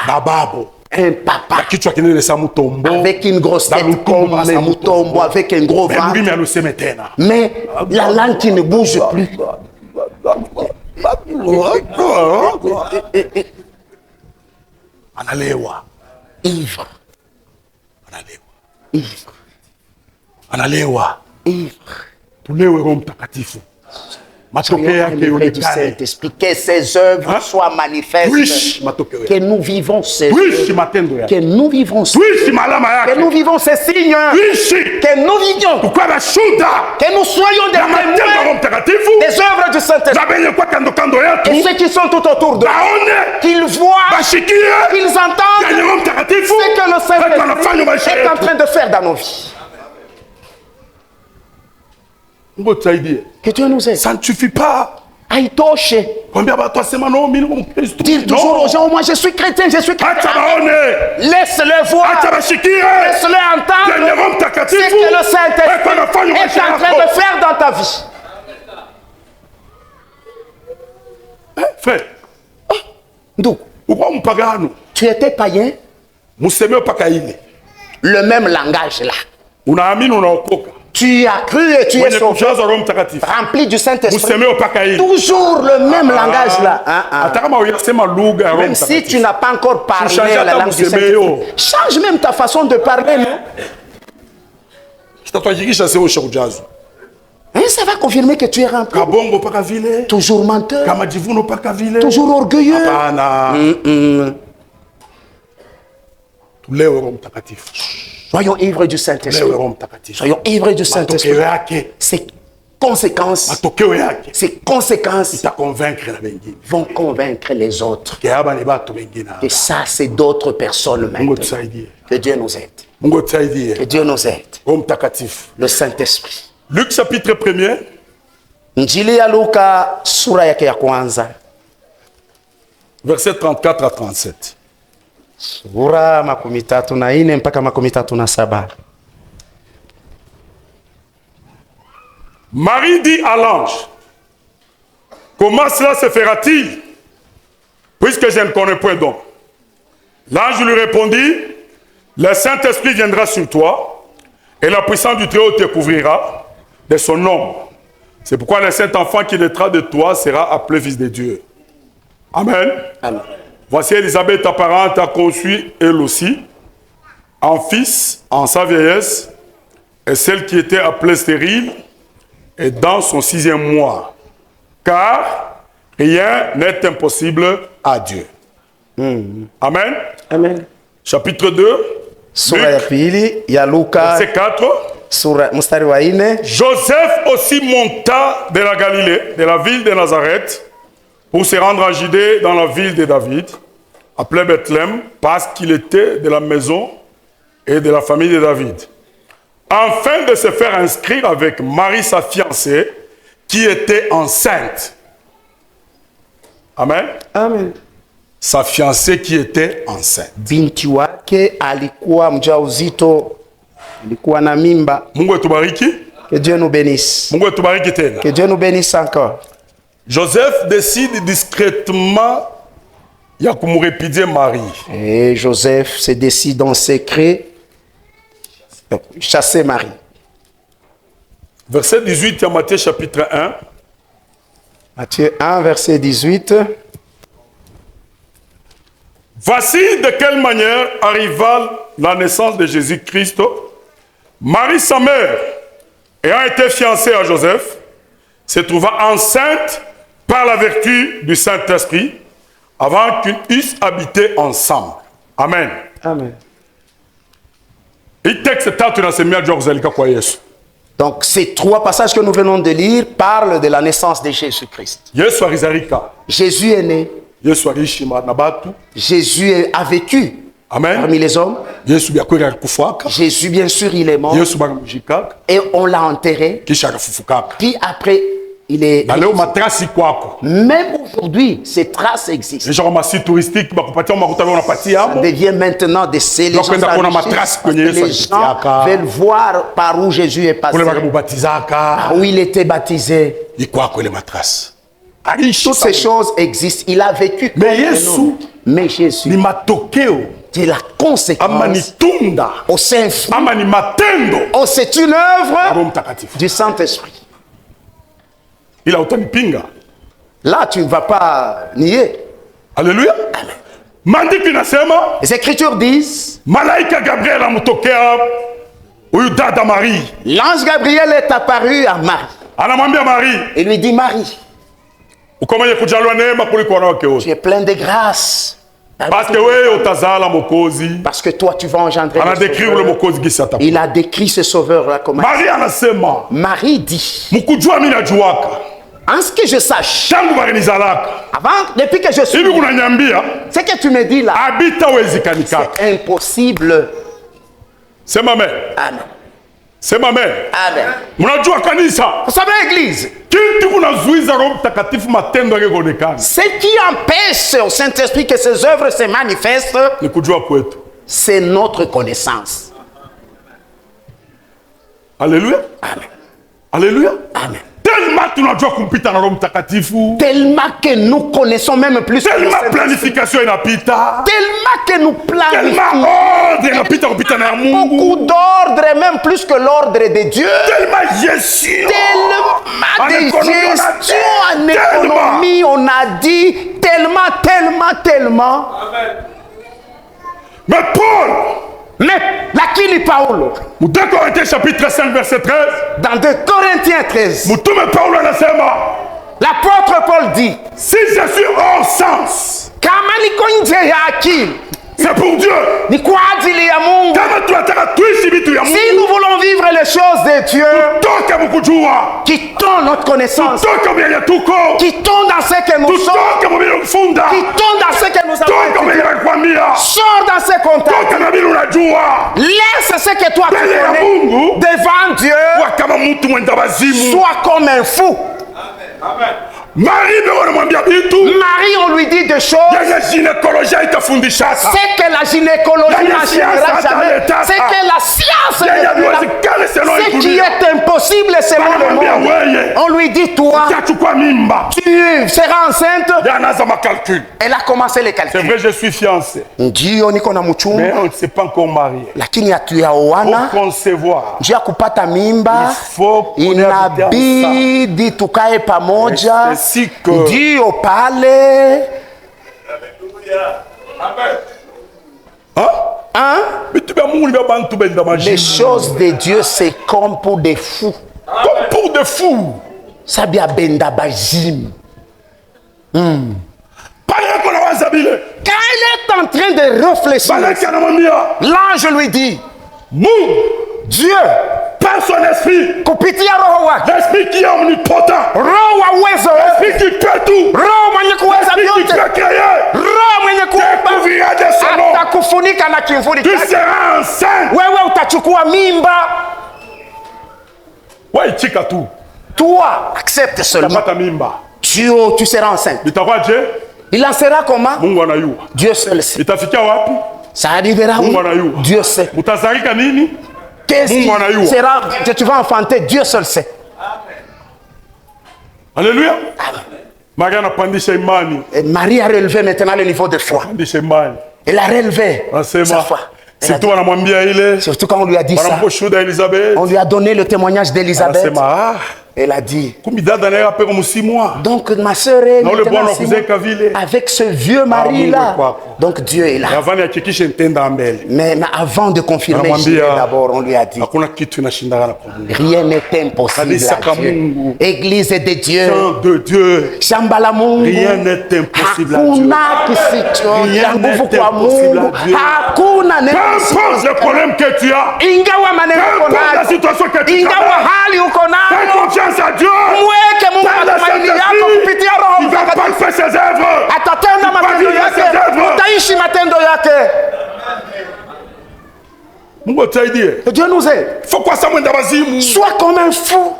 Un papa avec une grosse tête comme un mouton, avec un gros ventre. Mais la langue qui ne bouge plus. Ivre. Du Saint-Esprit, que ses œuvres soient manifestes, que nous vivons ces œuvres, que nous vivons ces que nous vivons ces signes, que nous vivions, que nous soyons des témoins des œuvres du Saint-Esprit. Et ceux qui sont tout autour de nous, qu'ils voient, qu'ils entendent ce que le Saint-Esprit est en train de faire dans nos vies. Que Dieu nous aide. Ça ne suffit pas. Dire toujours aux gens, moi je suis chrétien, je suis chrétien. Laisse-le voir, laisse-le entendre ce que le Saint-Esprit est en train de faire dans ta vie. Frère, tu étais païen, le même langage là. Tu as cru et tu es sauvé, rempli du Saint-Esprit. Toujours le même langage là. Même si tu n'as pas encore parlé la langue du Saint-Esprit, change même ta façon de parler. Et ça va confirmer que tu es rempli. Toujours menteur. Toujours orgueilleux. Soyons ivres du Saint-Esprit. Soyons ivres du Saint-Esprit. Ces conséquences vont convaincre les autres. Et ça, c'est d'autres personnes maintenant. Que Dieu nous aide. Que Dieu nous aide. Le Saint-Esprit. Luc chapitre 1er. Injili ya Luka sura yake ya kwanza. Verset 34 à 37. Sura 34 mpaka 37. Marie dit à l'ange, comment cela se fera-t-il, puisque je ne connais point d'homme? L'ange lui répondit, le Saint-Esprit viendra sur toi, et la puissance du Très-Haut te couvrira de son ombre. C'est pourquoi le Saint-Enfant qui naîtra de toi sera appelé Fils de Dieu. Amen. Amen. Voici Élisabeth, ta parente, a conçu elle aussi un fils en sa vieillesse, et celle qui était appelée stérile est dans son 6e mois. Car rien n'est impossible à Dieu. Amen. Amen. Chapitre 2. Sura ya pili ya Luka. Verset 4. Sura mstari wa 4. Joseph aussi monta de la Galilée, de la ville de Nazareth, pour se rendre en Judée dans la ville de David, appelée Bethléem, parce qu'il était de la maison et de la famille de David, afin de se faire inscrire avec Marie, sa fiancée, qui était enceinte. Amen. Amen. Sa fiancée qui était enceinte. Binti wake alikuwa mjauzito, alikuwa na mimba. Mungu etubariki. Que Dieu nous bénisse. Mungu etubariki tena. Que Dieu nous bénisse encore. Joseph décide discrètement ya kumrépudier Marie. Et Joseph se décide en secret chasser Marie. Verset 18 à Matthieu chapitre 1. Matthieu 1, verset 18. Voici de quelle manière arriva la naissance de Jésus-Christ. Marie, sa mère, ayant été fiancée à Joseph, se trouva enceinte par la vertu du Saint-Esprit avant qu'ils eussent habité ensemble. Amen. Amen. Donc ces trois passages que nous venons de lire parlent de la naissance de Jésus-Christ. Jésus est né. Jésus a vécu. Amen. Parmi les hommes. Jésus, bien sûr, il est mort. Et on l'a enterré. Puis après, Il est matrasi kwako. Même aujourd'hui, ces traces existent. Les gens massi touristique Ça devient maintenant des les gens veulent voir par où Jésus est passé, par où il était baptisé. Toutes ces choses existent. Il a vécu comme nous. Mais Jésus, c'est la conséquence. Oh, c'est une œuvre du Saint-Esprit. Il a autant de pinga. Là, tu ne vas pas nier. Alléluia. Les Écritures disent, l'ange Gabriel est apparu à Marie. Il lui dit, Marie, tu es plein de grâce. Parce que toi, tu vas engendrer le Sauveur. Il a décrit ce sauveur-là comme Marie dit, en ce que je sache, depuis que je suis, ce que tu me dis là, c'est impossible. C'est ma mère. Amen. C'est ma mère. Amen. Vous savez, l'église, ce qui empêche au Saint-Esprit que ses œuvres se manifestent, c'est notre connaissance. Alléluia. Amen. Alléluia. Amen. Tellement que nous connaissons même plus. Tellement planification et tellement que nous planifions. Beaucoup d'ordre, même plus que l'ordre de Dieu. Tellement gestion. Tellement de gestion en économie, on a dit tellement. Amen. Mais Paul. Mais lakini Paulo, 2 Corinthiens chapitre 5 verset 13, dans 2 Corinthiens 13, l'apôtre Paul dit, si je suis hors sens, c'est pour Dieu. Si nous voulons vivre les choses de Dieu, quittons notre connaissance, quittons dans ce que nous sommes, quittons dans ce que nous avons, sors dans ce contexte, laisse ce que toi tu connais devant Dieu, sois comme un fou. Amen. Marie, on lui dit des choses. C'est que la gynécologie n'enseignera jamais. C'est que la science ce qui est impossible selon le monde. On lui dit, toi, tu seras enceinte. Elle a commencé les calculs. C'est vrai, je suis fiancé. Mais on ne s'est pas encore marié. Pour concevoir, il faut inabidi tukae pamoja. Dio pale. Les choses de Dieu, c'est comme pour des fous. Comme pour des fous. Ça bien benda bajim. Quand il est en train de réfléchir, l'ange lui dit, Dieu, par son esprit, l'esprit qui est omnipotent, l'esprit qui peut tout, l'esprit qui peut créer, découvrira de son nom. Tu seras enceinte. Toi, accepte seulement. Tu seras enceinte. Il en sera comment? Dieu seul sait. Ça arrivera où? Dieu sait. Qu'est-ce qui sera que tu vas enfanter? Dieu seul sait. Alléluia. Marie a relevé maintenant le niveau de foi. Elle a relevé sa foi. Surtout quand on lui a dit ça, on lui a donné le témoignage d'Élisabeth. Elle a dit, donc ma soeur est avec ce vieux mari-là. Donc Dieu est là. Mais avant de confirmer, d'abord on lui a dit, rien n'est impossible à Dieu. Église de Dieu, rien n'est impossible à Dieu. Peu importe le problème que tu as, peu importe la situation que tu as, fais confiance à Dieu. Il va parfaire ses œuvres. Dieu nous aide. Sois comme un fou.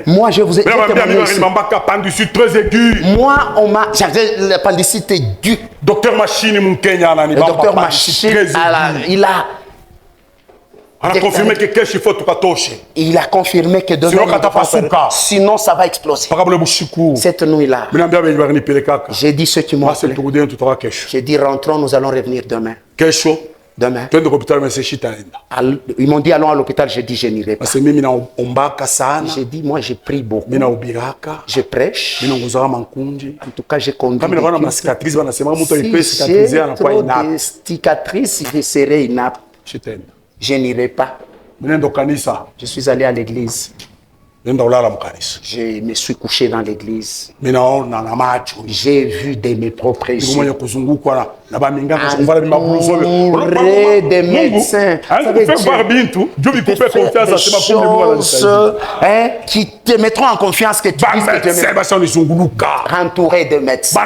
Moi, je vous ai dit. Moi, on m'a. J'avais l'appendicite aiguë. Docteur Machine, mon Kenya, le docteur Machine, il a confirmé que quelque chose faut toucher. Il a confirmé que demain, sinon ça va exploser. Cette nuit-là, j'ai dit ceux qui m'ont appelé. J'ai dit rentrons, nous allons revenir demain. Demain. Ils m'ont dit allons à l'hôpital, j'ai dit je n'irai pas. J'ai dit moi j'ai pris beaucoup. Je prêche. En tout cas j'ai conduit. Si j'ai trop de cicatrices, je serai inapte. Je n'irai pas. Je suis allé à l'église. Je me suis couché dans l'église. J'ai vu de mes propres yeux. Entouré des médecins. Qui te mettront en confiance que tu entouré de médecins.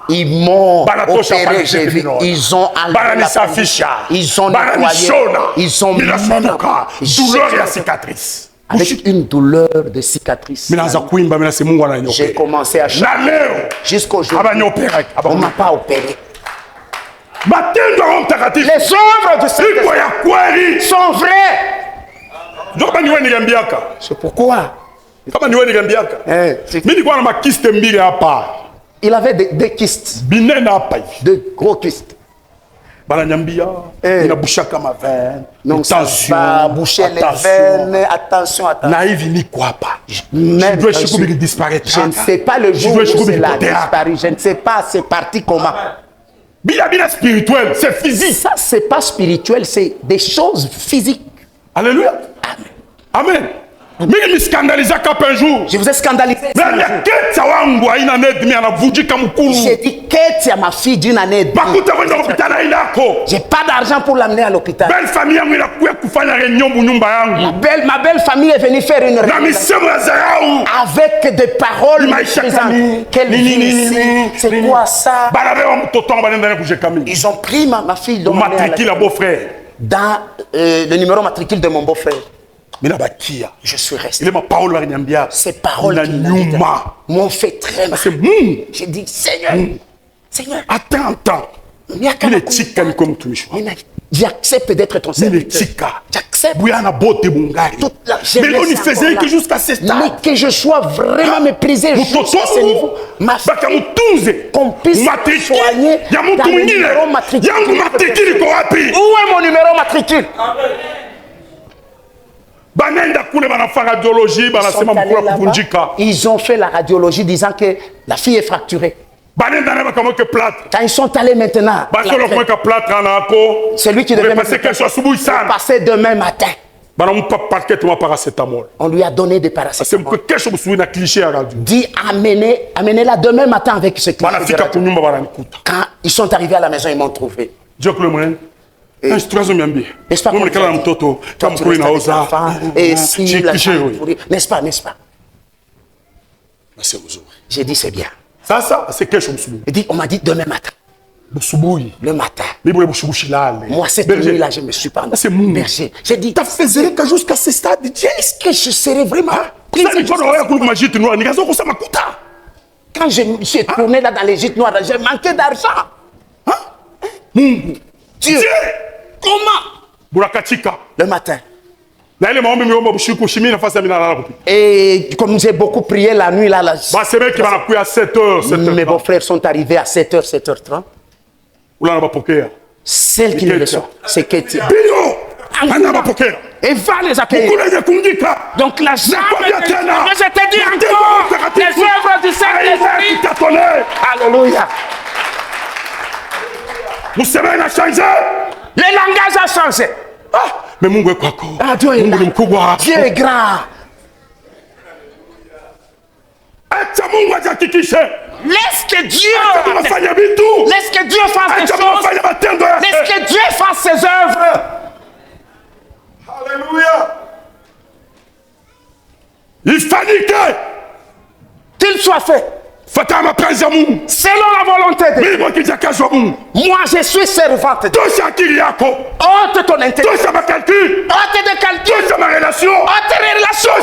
Ils m'ont opéré, j'ai vu. Ils ont enlevé la peau. Ils ont nettoyé. Ils ont mis douleur et la cicatrice. Avec une douleur de cicatrice. J'ai commencé à chanter jusqu'au jour où on ne m'a pas opéré. Les œuvres de Saint-Esprit sont vraies. C'est pourquoi il avait des kystes, de gros kystes. Il a bouché comme ma veine. Donc ça va boucher les veines. Attention. Je ne sais pas le jour où cela a disparu. Je ne sais pas, c'est parti comment. Spirituel, c'est physique. Ça, c'est pas spirituel, c'est des choses physiques. Alléluia. Amen. Mais il me scandalise un jour. Je vous ai scandalisé. J'ai dit Ketia, ma fille d'une année. J'ai pas d'argent pour l'amener à l'hôpital. Ma belle famille est venue faire une réunion avec des paroles qu'elle vit. C'est quoi ça? Ils ont pris ma fille dans le numéro matricule de mon beau-frère. Je suis resté. Ces paroles m'ont fait très mal. J'ai dit, Seigneur, attends. J'accepte d'être ton serviteur. J'accepte. Mais on ne faisait que jusqu'à ce stade. Mais que je sois vraiment méprisé jusqu'à ce niveau. Ma fille, qu'on puisse soigner dans le numéro matricule. Où est mon numéro matricule? Ils ont fait la radiologie disant que la fille est fracturée. Quand ils sont allés maintenant, celui qui devait passer demain matin, on lui a donné des paracétamol. Dit amenez-la demain matin avec ce client. Quand ils sont arrivés à la maison, ils m'ont trouvé. N'est-ce pas? N'est-ce pas? J'ai dit c'est bien. Ça, c'est quelque chose. On m'a dit demain matin. Le matin. Moi, cette nuit-là, je me suis pas berger. J'ai dit, jusqu'à ce stade, est-ce que je serai vraiment quand je suis tourné là dans les gîtes noirs, j'ai manqué d'argent. Dieu, comment? Le matin. Et comme j'ai beaucoup prié la nuit là, mes beaux-frères sont arrivés à 7h, 7h30. Celle qui me reçoit, c'est Ketia. Et va les accueillir. Donc la jambe, je te dis encore, les œuvres du Saint-Esprit. Alléluia. Le langage a changé. Mais Mungu est quoi? Dieu est là. Dieu est grand. Laisse que Dieu fasse des choses. Laisse que Dieu fasse ses œuvres. Alléluia. Il fallait qu'il soit fait. Selon la volonté de Dieu. Moi, je suis servante de Dieu. Ôte ton intérêt. Ôte des calculs. Ôte ma relation. Ôte tes relations.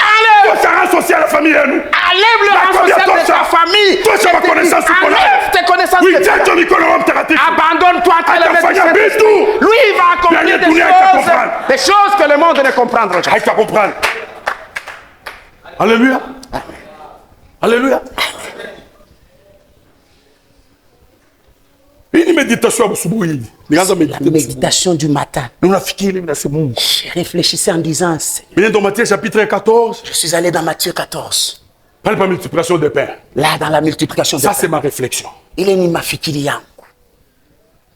Enlève le rang social de la famille. Enlève le rang social de ta famille. Enlève tes connaissances. Abandonne-toi entre les mains de Dieu. Lui, il va accomplir des choses que le monde ne comprendra jamais. Alléluia. Alléluia. Une méditation. La méditation du matin. Je réfléchissais en disant, dans Matthieu chapitre 14. Je suis allé dans Matthieu 14. Parle pas de multiplication de pain. Là, dans la multiplication de pain. Ça, c'est ma réflexion. Il est ma fille.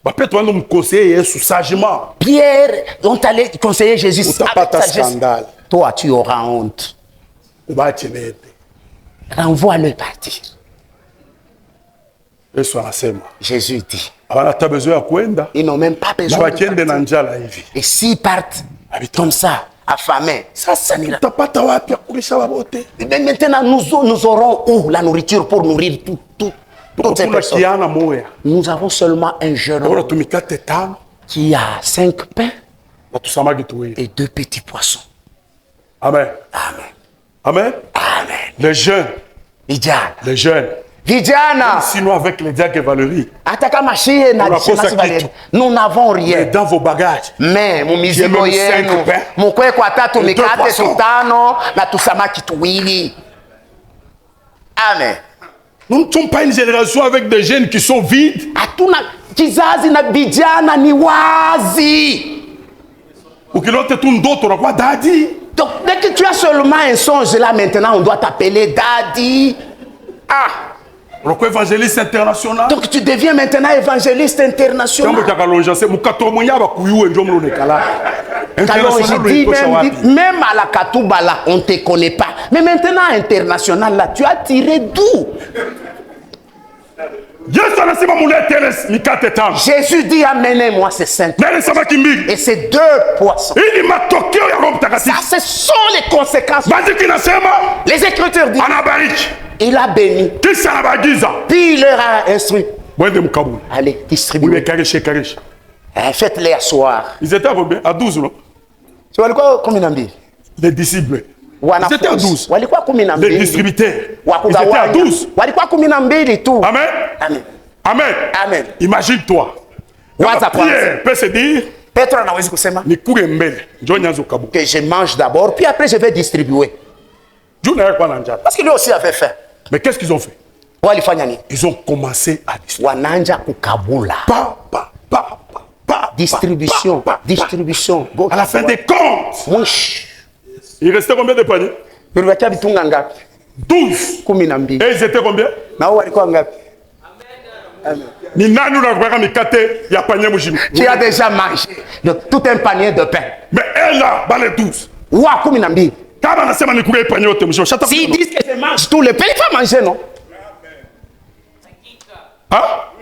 Peut-être nous conseiller sagement. Pierre, on t'allait conseiller Jésus. Avec ta scandale. Toi, tu auras honte. Renvoie-le partir. Jésus dit. Ils n'ont même pas besoin de partir. Et s'ils partent comme ça, affamés, ça n'ira. Mais maintenant, nous aurons où la nourriture pour nourrir toutes ces personnes? Nous avons seulement un jeune homme qui a 5 pains et 2 petits poissons. Amen. Amen. Amen. Amen. Les jeunes. Les jeunes. Vijana. Sinon avec les diacres et Valérie. Nous n'avons rien. Mais dans vos bagages. Mais mumizigo yenu. Mukwe kwa tatu mikate tutano na tusamaki tuwili. Amen. Nous ne sommes pas une génération avec des jeunes qui sont vides. Hatuna kizazi na vijana ni wazi. Ukilote tu ndoto na kwa daddy. Donc, dès que tu as seulement un songe là, maintenant, on doit t'appeler Daddy. Ah! Évangéliste international. Donc, tu deviens maintenant évangéliste international. Même à la Katoubala, on ne te connaît pas. Mais maintenant, international, là, tu as tiré d'où? Jésus dit, amenez-moi ces 5 et ces 2 poissons. Ça, ce sont les conséquences. Les Écritures disent, il a béni. Puis il leur a instruit. Allez, distribuez. Faites-les asseoir. Ils étaient à combien? À 12, non? Les disciples. Ils étaient à 12. Les distributeurs. Ils étaient à 12. Amen. Amen. Amen. Amen. Imagine-toi. Pierre peut se dire que je mange d'abord, puis après je vais distribuer. Parce qu'il lui aussi avait faim. Mais qu'est-ce qu'ils ont fait? Ils ont commencé à distribuer. Distribution. Distribution. À la fin des comptes. Il restait combien de paniers? 12. Et ils étaient combien? Tu as déjà mangé tout un panier de pain. Mais elle a les 12. S'ils disent que je mange tout le pain, il faut manger, non?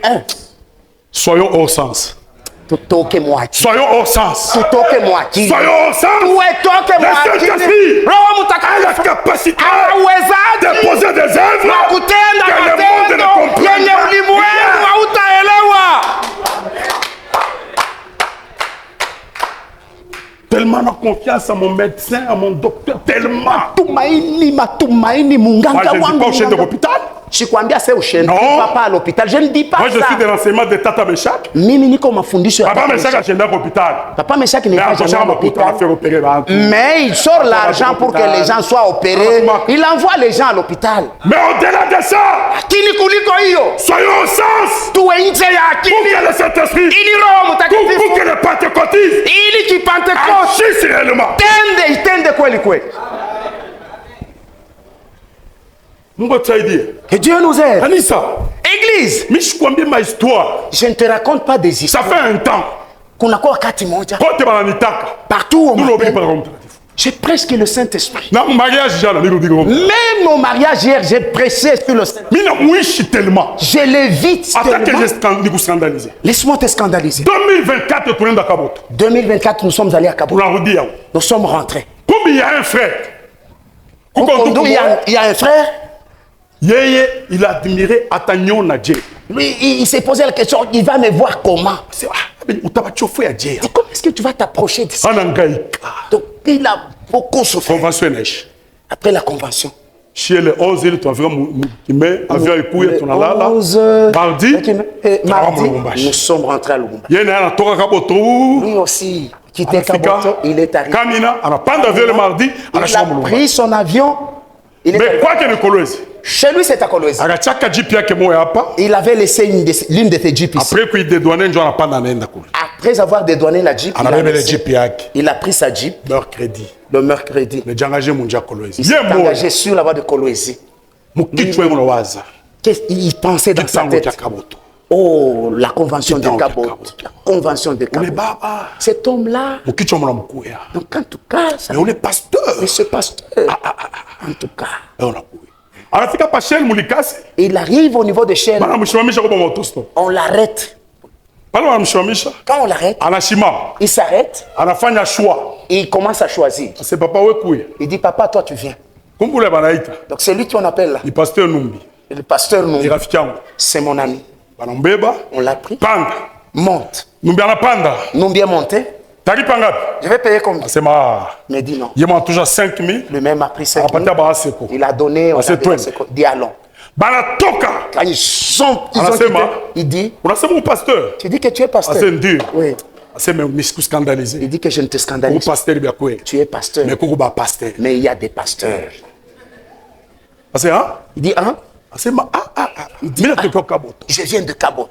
Hein? Soyons au sens. Soyons au sens. Soyons au sens. A la capacité de poser des œuvres que le monde ne comprend pas. Tellement de confiance à mon médecin, à mon docteur, tellement. Moi, je ne dis pas au chef de l'hôpital. Papa à l'hôpital. Je ne dis pas ça. Moi, je suis de l'enseignement de Tata Meshach. Papa Meshach a chaîné à l'hôpital. Papa Meshach n'est pas jamais à l'hôpital. Mais il sort l'argent pour que les gens soient opérés. Il envoie les gens à l'hôpital. Mais au-delà de ça, soyons au sens. Pour que le Saint-Esprit, pour que le Pentecôtisme agisse réellement. Que Dieu nous aide. Anissa. Église. Je ne te raconte pas des histoires. Ça fait un temps. Partout où j'ai presque le Saint-Esprit. Même au mariage hier, j'ai pressé sur le Saint-Esprit. Tellement. Je l'évite tellement. Laisse-moi te scandaliser. 2024, nous sommes allés à Kaboul. Nous sommes rentrés. Il y a un frère. Il y a un frère. il a admiré Atagnon Nadje. Lui, il s'est posé la question, il va me voir comment? Comment est-ce que tu vas t'approcher de ça? Donc, il a beaucoup souffert. Après la convention. Chez les 11 îles, tu as vu, avion et couille, tu as là. Mardi, nous sommes rentrés à Lubumbashi. Lui aussi, quitté Kaboto, il est arrivé. Kamina, on a pas d'avion le mardi, il a pris son avion. Mais quoi que le Kolwezi? Chez lui, c'est à Kolwezi. Il avait laissé l'une de ses jeeps ici. Après avoir dédouané la jeep, il a pris sa jeep. Le mercredi. Il s'est engagé sur la voie de Kolwezi. Il pensait dans sa tête. Oh, la convention de Kaboto. La convention de Kaboto. Cet homme-là. Donc, en tout cas, mais on est pasteur. Mais ce pasteur. En tout cas. Il arrive au niveau de Shell. On l'arrête. Quand on l'arrête, il s'arrête. Il commence à choisir. Il dit, papa, toi tu viens. Donc c'est lui qu'on appelle là. Le pasteur Numbi. C'est mon ami. On l'a pris. Monte. Numbi est monté. Je vais payer combien? Mais dis non. Il m'a toujours 5 000. Le même a pris 5 000. Il a donné. Dis allons. Quand ils sont quittés, il dit. Mon pasteur. Tu dis que tu es pasteur. Oui. Il dit que je ne te scandalise pas. Tu es pasteur. Mais il y a des pasteurs. Il dit hein? Il dit, je viens de Kaboto.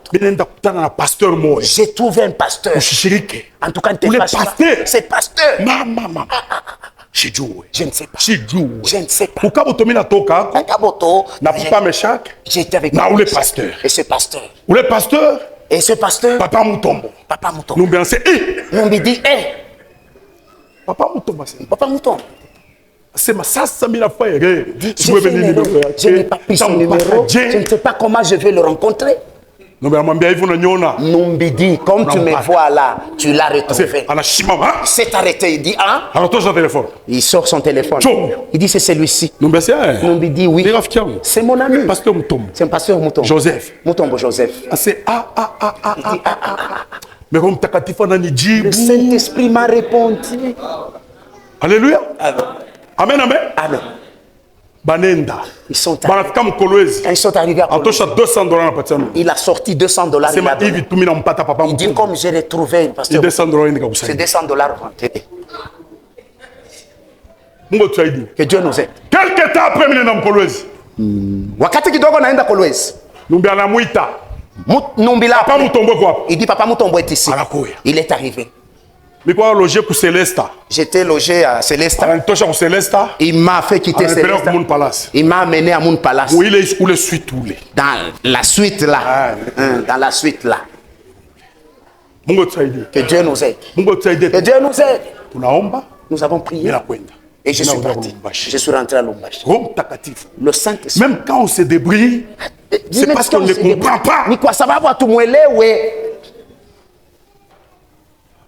J'ai trouvé un pasteur. En tout cas, c'est pasteur. Je ne sais pas. Je ne sais pas. À Kaboto, j'étais avec le pasteur. Et ce pasteur. Et ce pasteur. Papa Mutombo. Numbi dit, Papa Mutombo. C'est ma 500 000 fois. Je n'ai pas pris son numéro. Je ne sais pas comment je vais le rencontrer. Numbi dit, comme tu me vois là, tu l'as retrouvé. Il s'est arrêté, il dit, hein? Il sort son téléphone. Il dit, c'est celui-ci. Numbi dit, oui. C'est mon ami. C'est un pasteur Mutombo. Mutombo Joseph. Mais comme le Saint-Esprit m'a répondu. Alléluia. Amen. Ils sont arrivés. Quand ils sont arrivés à Kolwezi, il a sorti $200. Il dit, comme je l'ai trouvé, pasteur, c'est $200 rentrés. Que Dieu nous aide. Quelque temps après, Wakati kidogo naenda Kolwezi. Numbi là. Il dit, Papa Mutombo est ici. Il est arrivé. J'étais logé à Célesta. Il m'a fait quitter Célesta. Il m'a amené à Moon Palace. Dans la suite là. Dans la suite là. Que Dieu nous aide. Que Dieu nous aide. Nous avons prié. Et je suis parti. Je suis rentré à Lubumbashi. Le Saint-Esprit. Même quand on se débrouille, c'est parce qu'on ne comprend pas.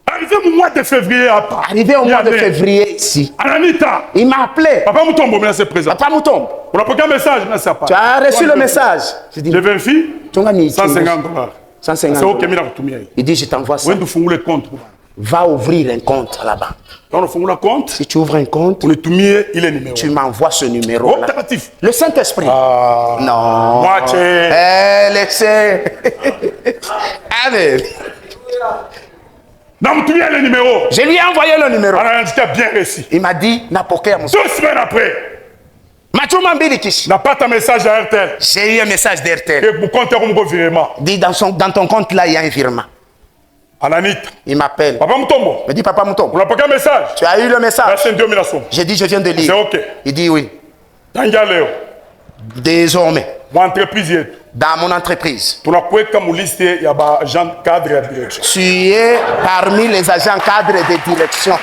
Arrivé au mois de février, ici, il m'a appelé. Papa Mutombo, c'est présent. Papa Mutombo. On a pas un message, mais ça pas. Tu as reçu le message. Je vérifie. $150. 150. Il dit, je t'envoie ça. Va ouvrir un compte à la banque. Si tu ouvres un compte, tu m'envoies ce numéro. Le Saint-Esprit. Non. Laissez. Amen. Je lui ai envoyé le numéro. Il m'a dit, n'a pas 2 semaines après. N'a pas ta message à RTL. J'ai eu un message d'RTL. Et vous comptez comme un virement. Dit dans ton compte là, il y a un virement. Il m'appelle. Papa Mutombo. Me dit, Papa Mutombo. On n'a pas qu'un message. Tu as eu le message. J'ai dit, je viens de lire. C'est OK. Il dit oui. Désormais. Dans mon entreprise. Tu es parmi les agents cadres de direction.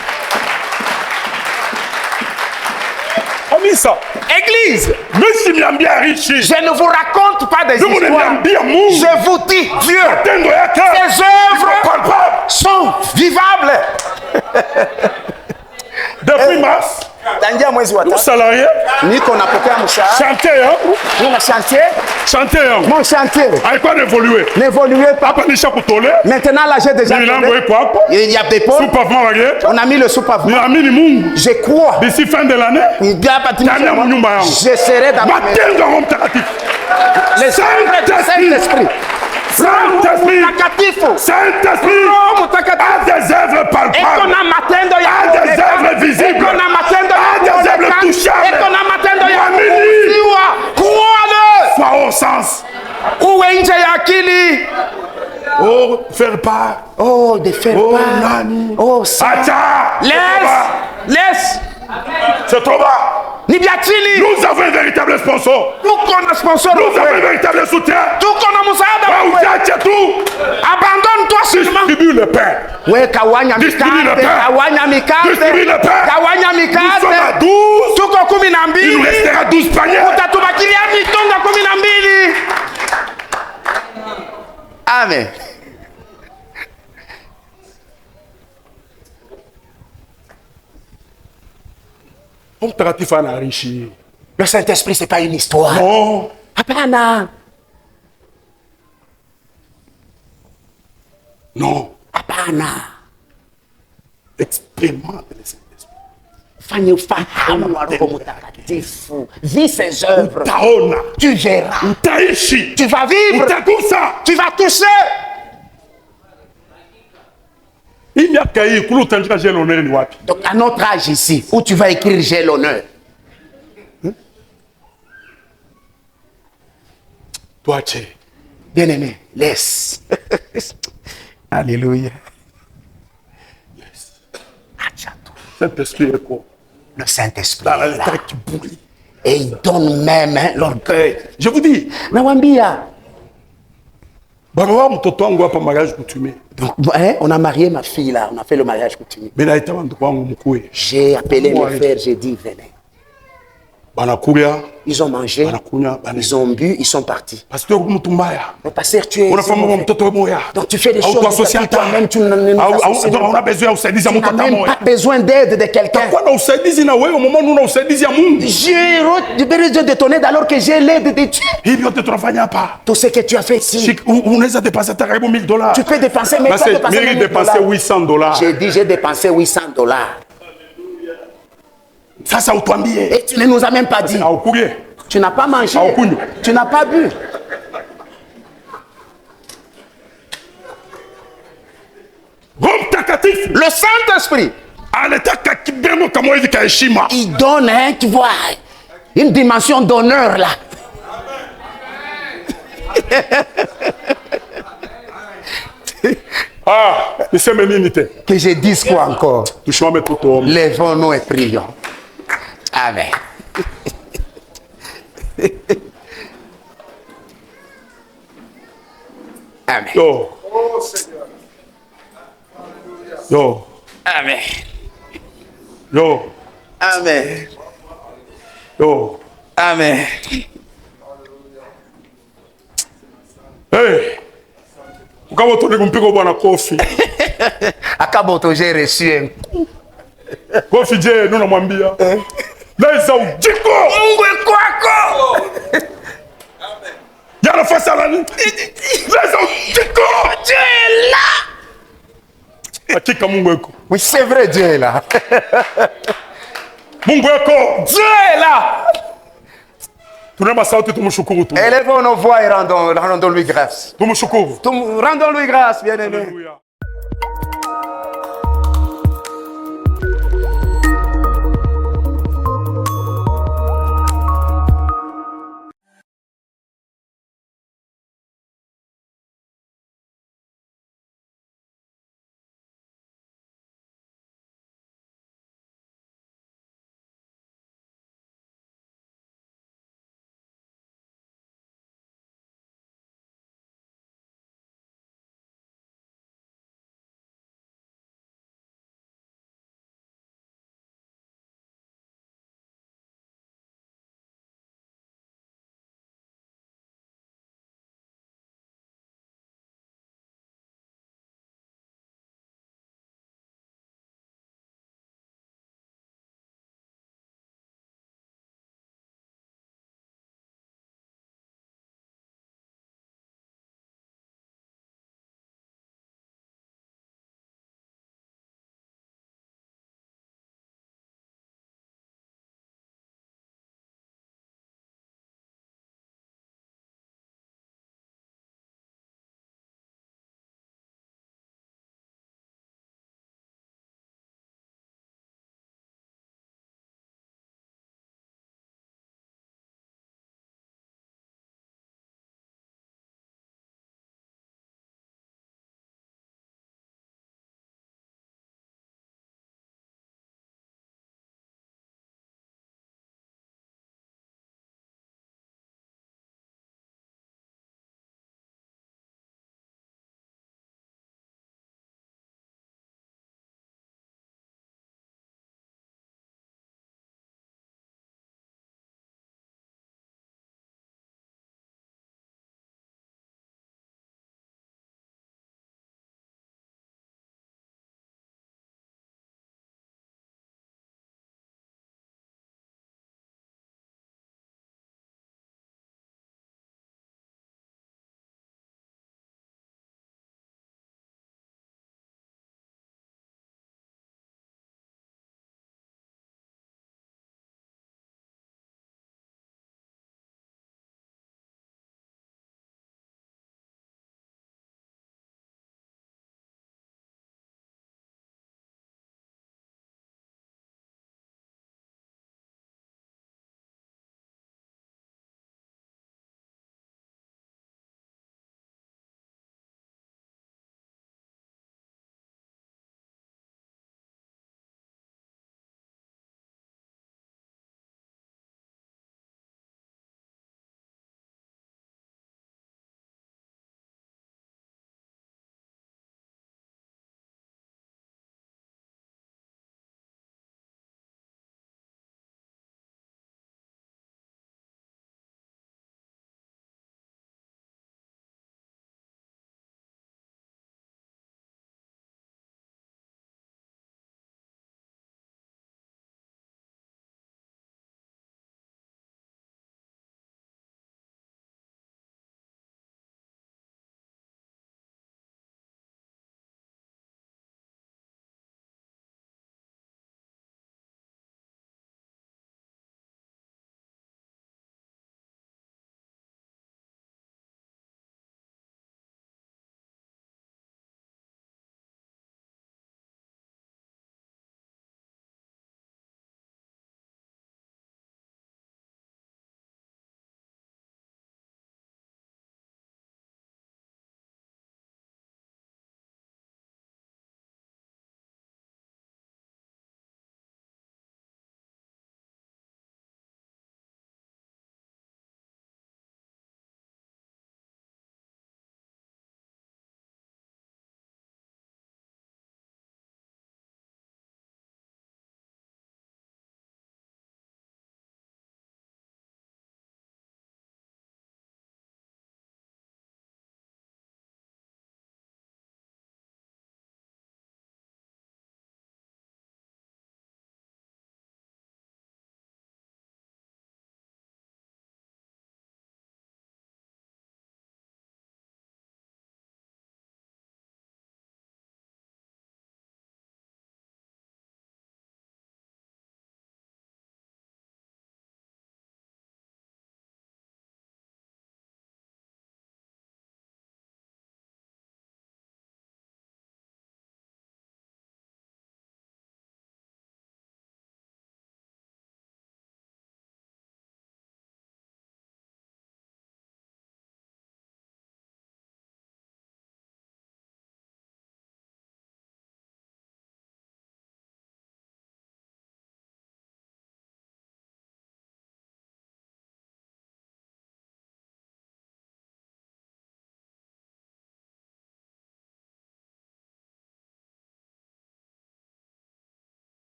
Église, je ne vous raconte pas des histoires. Je vous dis, Dieu, ses œuvres sont vivables. Depuis mars, Vous salariés? Chantez, Chantez, Mon chantier. Avec quoi d'évoluer? N'évoluez pas. Maintenant, là, j'ai déjà il y a des pots. On a mis le sous-pavement. Je crois. D'ici fin de l'année, je serai dans ma maison. Le Saint-Esprit. Saint-Esprit a des œuvres palpables, a des œuvres visibles, a des œuvres touchables. Sois au sens. Oh, faire part. Oh, de faire part. Nani. Oh, ça. Laisse. C'est trop bas. Nous avons un véritable sponsor. Nous avons un véritable soutien. Abandonne-toi seulement. Distribue le pain. Distribue le pain. Distribue le pain. Nous sommes à 12. Il nous restera 12 paniers. Amen. Le Saint-Esprit, ce n'est pas une histoire. Non. Apana. Non. Apana. Expérimente le Saint-Esprit. Fanya ufahamu wa Roho Mtakatifu. Vis ses œuvres. Utaona. Tu verras. Utaishi. Tu vas vivre. Utagusa. Tu vas toucher. Donc à notre âge ici, où tu vas écrire j'ai l'honneur. Toi, tu Bien-aimé, laisse. Alléluia. Laisse. Saint-Esprit est quoi? Le Saint-Esprit. Dans la terre qui brûle. Et il donne même l'orgueil. Je vous dis. Nawambia. Donc, on a marié ma fille là, on a fait le mariage coutumier. J'ai appelé mes frères, j'ai dit venez. Ils ont mangé, ils ont bu, ils sont partis. Le pasteur, tu es... Donc tu fais des choses que toi-même, tu n'as même pas besoin d'aide de quelqu'un. J'ai besoin de ton aide alors que j'ai l'aide de Dieu. Tout ce que tu as fait ici. Tu peux dépenser, mais tu as dépensé $800. J'ai dit, j'ai dépensé $800. Et tu ne nous as même pas dit. Tu n'as pas mangé. Tu n'as pas bu. Le Saint-Esprit. Il donne, tu vois, une dimension d'honneur là. Que je dise quoi encore? Lèvons-nous et prions. Amen. Amen. Yo. Yo. Amen. Yo. Amen. Yo. Amen. Hey. Akaboto, j'ai reçu un coup. Kofi je nous namwambia. Leza ujiko. Mungu kwako. Yana face à la nuit. Leza ujiko. Dieu est là. Hakika Mungu eko. Oui, c'est vrai, Dieu est là. Mungu eko. Dieu est là. Élevons nos voix et rendons-lui grâce. Rendons-lui grâce, bien-aimé.